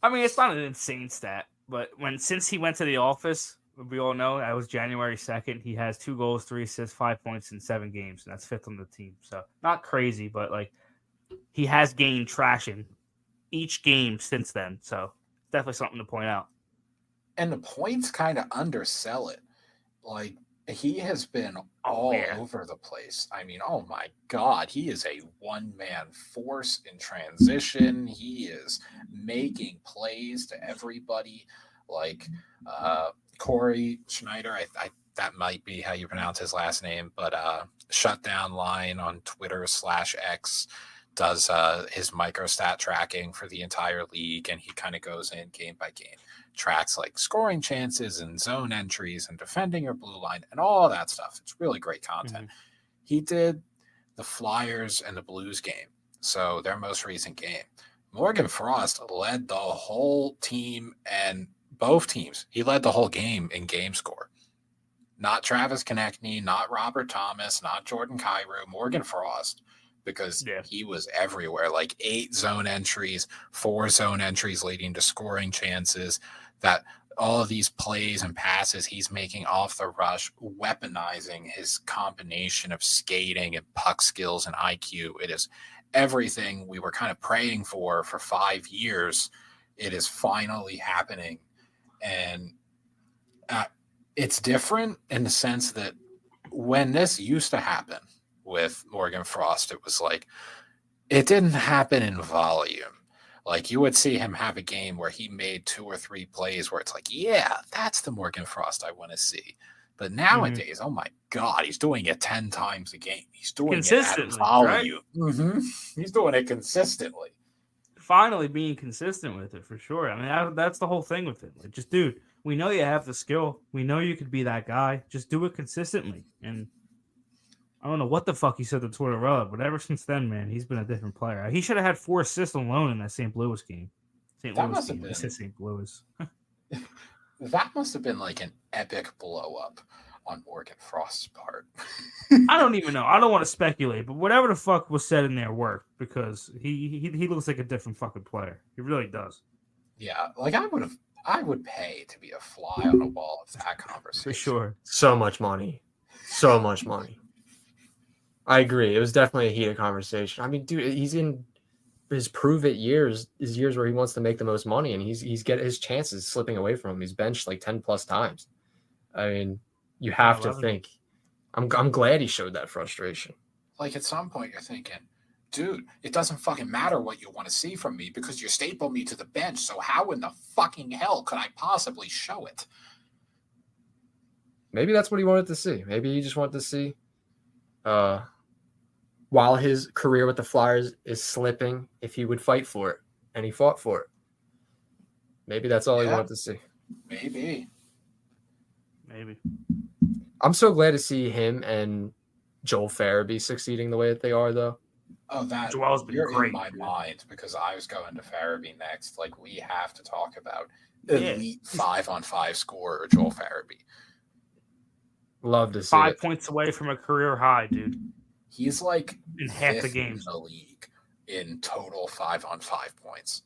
I mean, it's not an insane stat, but since he went to the office, we all know that was January 2nd. He has 2 goals, 3 assists, 5 points in 7 games, and that's 5th on the team. So not crazy, but like he has gained traction each game since then. So definitely something to point out. And the points kind of undersell it. Like, he has been all over the place. I mean, oh my God, he is a one-man force in transition. He is making plays to everybody. Like, Corey Schneider, I that might be how you pronounce his last name, but Shutdown Line on Twitter /X does his microstat tracking for the entire league, and he kind of goes in game by game, tracks like scoring chances and zone entries and defending your blue line and all that stuff. It's really great content. He did the Flyers and the Blues game, so their most recent game. Morgan Frost led the whole team and both teams. He led the whole game in game score. Not Travis Konechny, not Robert Thomas, not Jordan Kyrou, Morgan Frost. Because he was everywhere, like 8 zone entries, 4 zone entries leading to scoring chances, that all of these plays and passes he's making off the rush, weaponizing his combination of skating and puck skills and IQ. It is everything we were kind of praying for 5 years. It is finally happening. And it's different in the sense that when this used to happen, with Morgan Frost, it was like, it didn't happen in volume. Like, you would see him have a game where he made 2 or 3 plays where it's like, yeah, that's the Morgan Frost I want to see. But nowadays, oh my God, he's doing it 10 times a game. He's doing it at volume. Right? He's doing it consistently. Finally being consistent with it, for sure. I mean, that's the whole thing with it. Like, just, dude, we know you have the skill. We know you could be that guy. Just do it consistently. And I don't know what the fuck he said to Tortorella, but ever since then, man, he's been a different player. He should have had 4 assists alone in that St. Louis game. St. Louis game. I said St. Louis. That must have been like an epic blow up on Morgan Frost's part. I don't even know. I don't want to speculate, but whatever the fuck was said in there worked, because he looks like a different fucking player. He really does. Yeah, like I would pay to be a fly on the wall of that conversation. For sure. So much money. So much money. I agree. It was definitely a heated conversation. I mean, dude, he's in his prove it years, his years where he wants to make the most money, and he's getting his chances slipping away from him. He's benched like 10 plus times. I mean, you have to think. I'm glad he showed that frustration. Like, at some point you're thinking, dude, it doesn't fucking matter what you want to see from me because you stapled me to the bench. So how in the fucking hell could I possibly show it? Maybe that's what he wanted to see. Maybe he just wanted to see, while his career with the Flyers is slipping, if he would fight for it, and he fought for it. Maybe that's all he wanted to see. Maybe. I'm so glad to see him and Joel Farabee succeeding the way that they are, though. Oh, Joel's been great in my mind, because I was going to Farabee next. Like, we have to talk about elite 5-on-5 scorer Joel Farabee. Love to see 5 points away from a career high, dude. He's like in half the games in the league in total 5-on-5 points.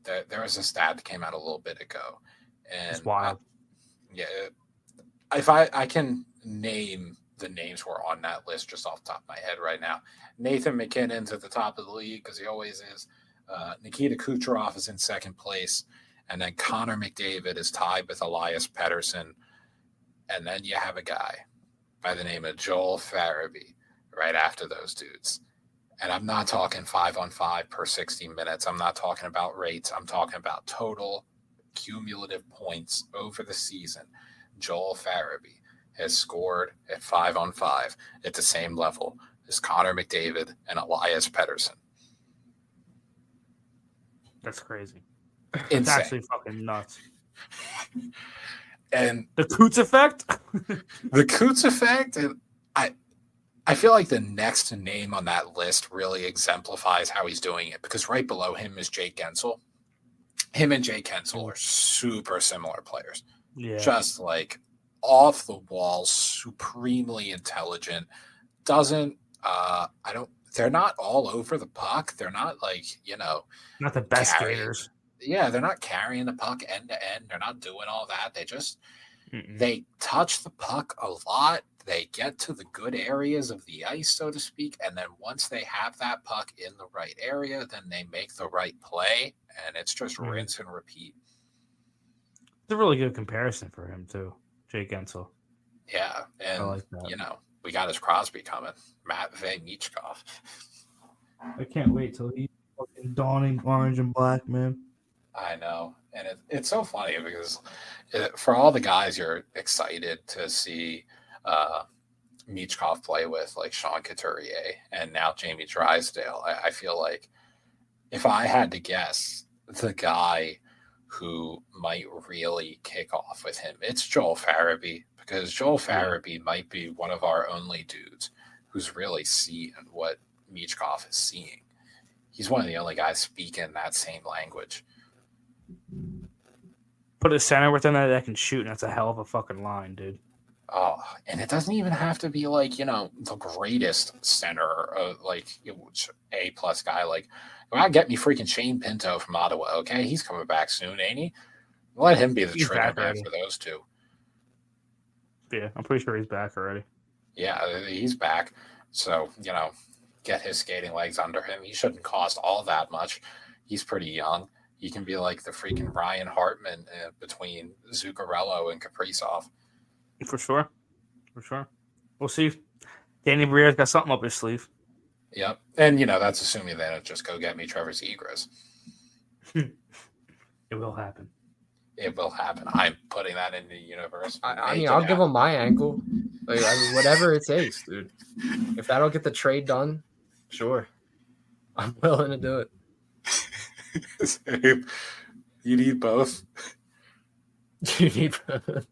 There was a stat that came out a little bit ago, and it's wild. If I can name the names who are on that list just off the top of my head right now. Nathan McKinnon's at the top of the league because he always is. Nikita Kucherov is in second place, and then Connor McDavid is tied with Elias Pettersson, and then you have a guy by the name of Joel Farabee right after those dudes. And I'm not talking 5-on-5 per 60 minutes. I'm not talking about rates. I'm talking about total cumulative points over the season. Joel Farabee has scored at 5-on-5 at the same level as Connor McDavid and Elias Pettersson. That's crazy. Insane. It's actually fucking nuts. And the Coots effect? The Coots effect, and I feel like the next name on that list really exemplifies how he's doing it, because right below him is Jake Gensel. Him and Jake Gensel are super similar players. Yeah. Just like off the wall, supremely intelligent. They're not all over the puck. They're not like, not the best skaters. Yeah, they're not carrying the puck end to end. They're not doing all that. They just, they touch the puck a lot. They get to the good areas of the ice, so to speak. And then once they have that puck in the right area, then they make the right play. And it's just rinse and repeat. It's a really good comparison for him, too, Jake Gensel. Yeah, and, I like that. we got his Crosby coming. Matvey Michkov. I can't wait till he's fucking donning orange and black, man. I know. And it's so funny because for all the guys you're excited to see Michkov play with, like Sean Couturier and now Jamie Drysdale, I feel like if I had to guess the guy who might really kick off with him, it's Joel Farabee, because Joel Farabee might be one of our only dudes who's really seeing what Michkov is seeing. He's one of the only guys speaking that same language. Put a center within that can shoot, and that's a hell of a fucking line, dude. Oh, and it doesn't even have to be like, the greatest center, A-plus guy. Like, get me freaking Shane Pinto from Ottawa, okay? He's coming back soon, ain't he? Let him be the trigger man for those two. Yeah, I'm pretty sure he's back already. Yeah, he's back. So, get his skating legs under him. He shouldn't cost all that much. He's pretty young. He can be like the freaking Ryan Hartman between Zuccarello and Kaprizov. For sure. We'll see. Danny Brière's got something up his sleeve. Yep. And, that's assuming they don't just go get me Trevor Zegras. It will happen. It will happen. I'm putting that in the universe. I mean, I'll give him my ankle. Whatever it takes, dude. If that'll get the trade done, sure. I'm willing to do it. You need both. You need both.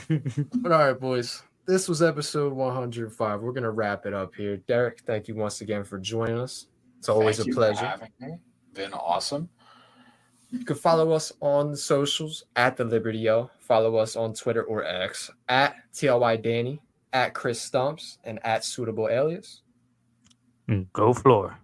But all right, boys. This was episode 105. We're going to wrap it up here. Derek, thank you once again for joining us. It's always a pleasure. For having me. Been awesome. You can follow us on the socials at The Liberty Yo. Follow us on Twitter or X at TLY Danny, at Chris Stumps, and at Suitable Alias. Go Floor.